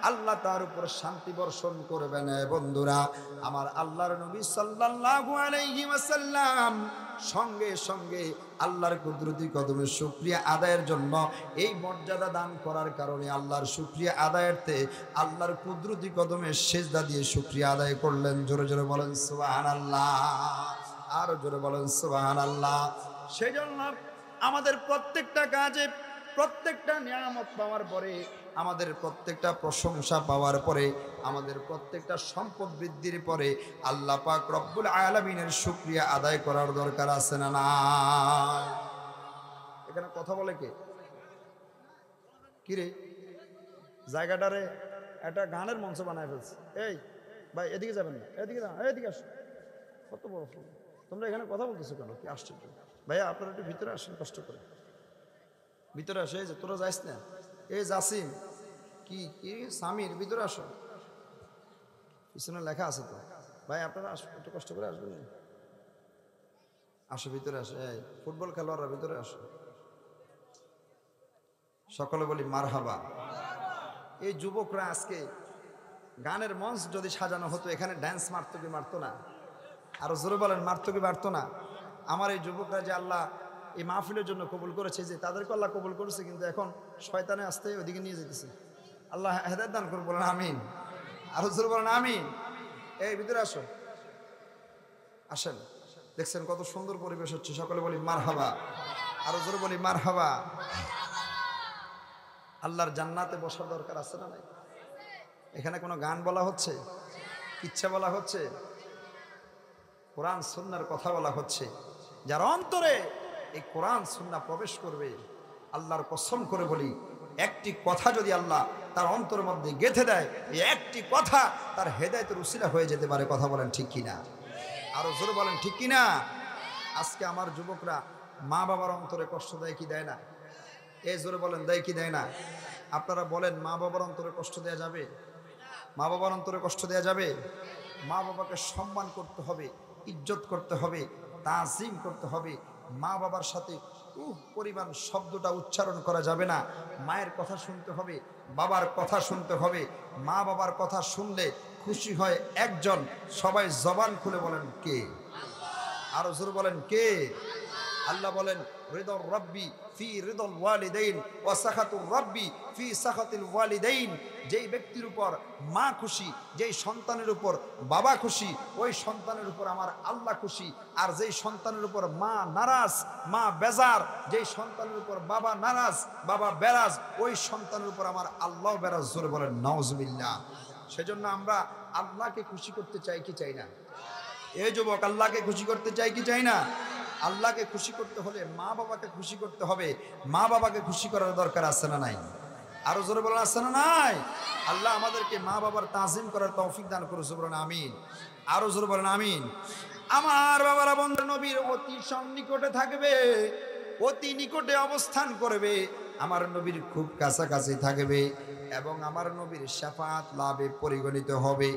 আল্লাহ তার উপর শান্তি বর্ষণ করবেন। বন্ধুরা আমার, আল্লাহর নবী সাল্লাল্লাহু আলাইহি ওয়াসাল্লাম সঙ্গে সঙ্গে আল্লাহর কুদরতি কদমে শুকরিয়া আদায়ের জন্য এই মর্যাদা দান করার কারণে আল্লাহর শুকরিয়া আদায়ার্থে আল্লাহর কুদরতি কদমে সেজদা দিয়ে শুকরিয়া আদায় করলেন। জোরে জোরে বলেন সুবহানাল্লাহ। আরো জোরে বলেন সুবহানাল্লাহ। সেই জন্য আমাদের প্রত্যেকটা কাজে, প্রত্যেকটা নিয়ামত পাওয়ার পরে, আমাদের প্রত্যেকটা প্রশংসা পাওয়ার পরে, আমাদের প্রত্যেকটা সম্পদ বৃদ্ধির পরে আল্লাহ পাক রব্বুল আলামিনের শুকরিয়া আদায় করার দরকার আছে না না? এখানে কথা বলে কে? কিরে জায়গাটারে একটা গানের মঞ্চ বানায় ফেলছে। এই ভাই এদিকে যাবেন না, এদিকে যান, এদিকে আসো। কত বড় ফুল, তোমরা এখানে কথা বলতেছো কেন? কি আশ্চর্য! ভাইয়া আপনারা একটু ভিতরে আসেন, কষ্ট করে ভিতরে আসো। এই যে তোরা যাইস না, এই জাসিম কি কি সামির, ভিতরে আসো, পিছনে লেখা আছে তো। ভাই আপনারা একটু কষ্ট করে আসবেন না। আসো ভিতরে আসো, এই ফুটবল খেলোয়াড়রা ভিতরে আসো। সকলে বলি মারহাবা। এই যুবকরা আজকে গানের মঞ্চ যদি সাজানো হতো, এখানে ড্যান্স মারতো কি মারতো না? আরো জোরে বলেন, মারতো কি মারতো না? আমার এই যুবকরা যে আল্লাহ এই মাহফিলের জন্য কবুল করেছে, যে তাদেরকে আল্লাহ কবুল করেছে, কিন্তু এখন শয়তানে আসতে ওইদিকে নিয়ে যেতেছে। আল্লাহ হেদায়েত দান করুন, বলেন আমিন। আরো জোরে বলেন আমিন। এই ভিতরে আসো, আসেন। দেখছেন কত সুন্দর পরিবেশ হচ্ছে, সকলে বলি মারহাবা। আরো জোরে বলি মারহাবা। আল্লাহর জান্নাতে বসার দরকার আছে না নাই? এখানে কোনো গান বলা হচ্ছে, ইচ্ছা বলা হচ্ছে, কোরআন সুন্নাহর কথা বলা হচ্ছে। যার অন্তরে এই কোরআন সুন্নাহ প্রবেশ করবে, আল্লাহর কসম করে বলি, একটি কথা যদি আল্লাহ তার অন্তরের মধ্যে গেঁথে দেয়, এই একটি কথা তার হেদায়েতের উসিলা হয়ে যেতে পারে। কথা বলেন ঠিক কিনা? আরো জোরে বলেন ঠিক কিনা? আজকে আমার যুবকরা মা বাবার অন্তরে কষ্ট দেয় কি দেয় না? এই জোরে বলেন, দেয় কি দেয় না? আপনারা বলেন, মা বাবার অন্তরে কষ্ট দেয়া যাবে? মা বাবার অন্তরে কষ্ট দেয়া যাবে? মা বাবাকে সম্মান করতে হবে, ইজ্জত করতে হবে, তাজিম করতে হবে। মা বাবার সাথে পরিমাণ শব্দটা উচ্চারণ করা যাবে না। মায়ের কথা শুনতে হবে, বাবার কথা শুনতে হবে। মা বাবার কথা শুনলে খুশি হয় একজন, সবাই জবান খুলে বলেন কে? আরো জোরে বলেন কে? আল্লাহ বলেন, রিদর রব্বি ফি রিদল ওয়ালিদাইন ওয়া সাখাতুর রব্বি ফি সাখাতিল ওয়ালিদাইন। যেই ব্যক্তির উপর মা খুশি, যেই সন্তানের উপর বাবা খুশি, ওই সন্তানের উপর আমার আল্লাহ খুশি। আর যেই সন্তানের উপর মা নারাজ, মা বেজার, যেই সন্তানের উপর বাবা নারাজ, বাবা বেরাজ, ওই সন্তানের উপর আমার আল্লাহ বেরাজ। জোরে বলেন নাউজুবিল্লাহ। সেজন্য আমরা আল্লাহকে খুশি করতে চাই কি চাই না? এই যুবক, আল্লাহকে খুশি করতে চাই কি চাই না? আল্লাহকে খুশি করতে হলে মা বাবাকে খুশি করতে হবে। মা বাবাকে খুশি করার দরকার আছে না নাই? আরো জোরে বলেন আছে না নাই? আল্লাহ আমাদেরকে মা বাবার তাজিম করার তৌফিক দান করেছে, বলেন আমিন। আরো জোরে বলেন আমিন। আমার বাবারা বন্ধু নবীর অতি সন্নিকটে থাকবে, অতি নিকটে অবস্থান করবে, আমার নবীর খুব কাছাকাছি থাকবে এবং আমার নবীর শাফাত লাভে পরিগণিত হবে।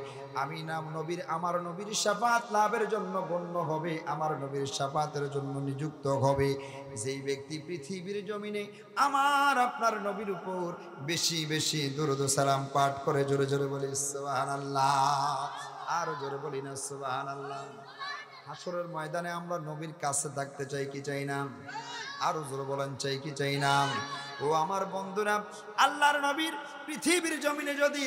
আমি নাম নবীর, আমার নবীর শাফাত লাভের জন্য গণ্য হবে, আমার নবীর শাফাতের জন্য নিযুক্ত হবে। যেই ব্যক্তি পৃথিবীর জমিনে আমার আপনার নবীর উপর বেশি বেশি দুরূদ ও সালাম পাঠ করে, জোরে জোরে বলি সুবহানাল্লাহ। আর জোরে বলি না সুবহানাল্লাহ। হাসরের ময়দানে আমরা নবীর কাছে থাকতে চাই কি চাই না? আরো জোরে বলেন চাই কি চাই না? ও আমার বন্ধুরা, আল্লাহর নবীর পৃথিবীর জমিনে যদি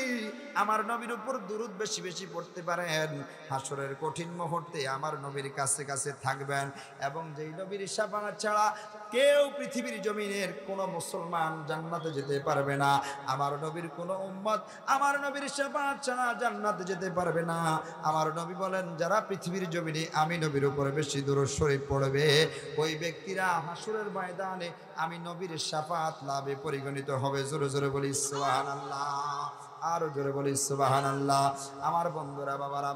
আমার নবীর উপর দুরূদ বেশি বেশি পড়তে পারেন, হাসরের কঠিন মুহূর্তে আমার নবীর কাছে কাছে থাকবেন। এবং যেই নবীর শাফাআত ছাড়া কেউ পৃথিবীর জমিনের কোনো মুসলমান জান্নাতে যেতে পারবে না। আমার নবীর কোনো উম্মত আমার নবীর শাফাআত ছাড়া জান্নাতে যেতে পারবে না। আমার নবী বলেন, যারা পৃথিবীর জমিনে আমি নবীর উপরে বেশি দুরূদ শরীফ পড়বে, ওই ব্যক্তিরা হাসরের ময়দানে আমি নবীর শাফাআত লাভে পরিগণিত হবে। জোরে জোরে বলি সুবহানাল্লাহ। আরো জোরে বলি সুবহানাল্লাহ। আমার বন্ধুরা, বাবারা,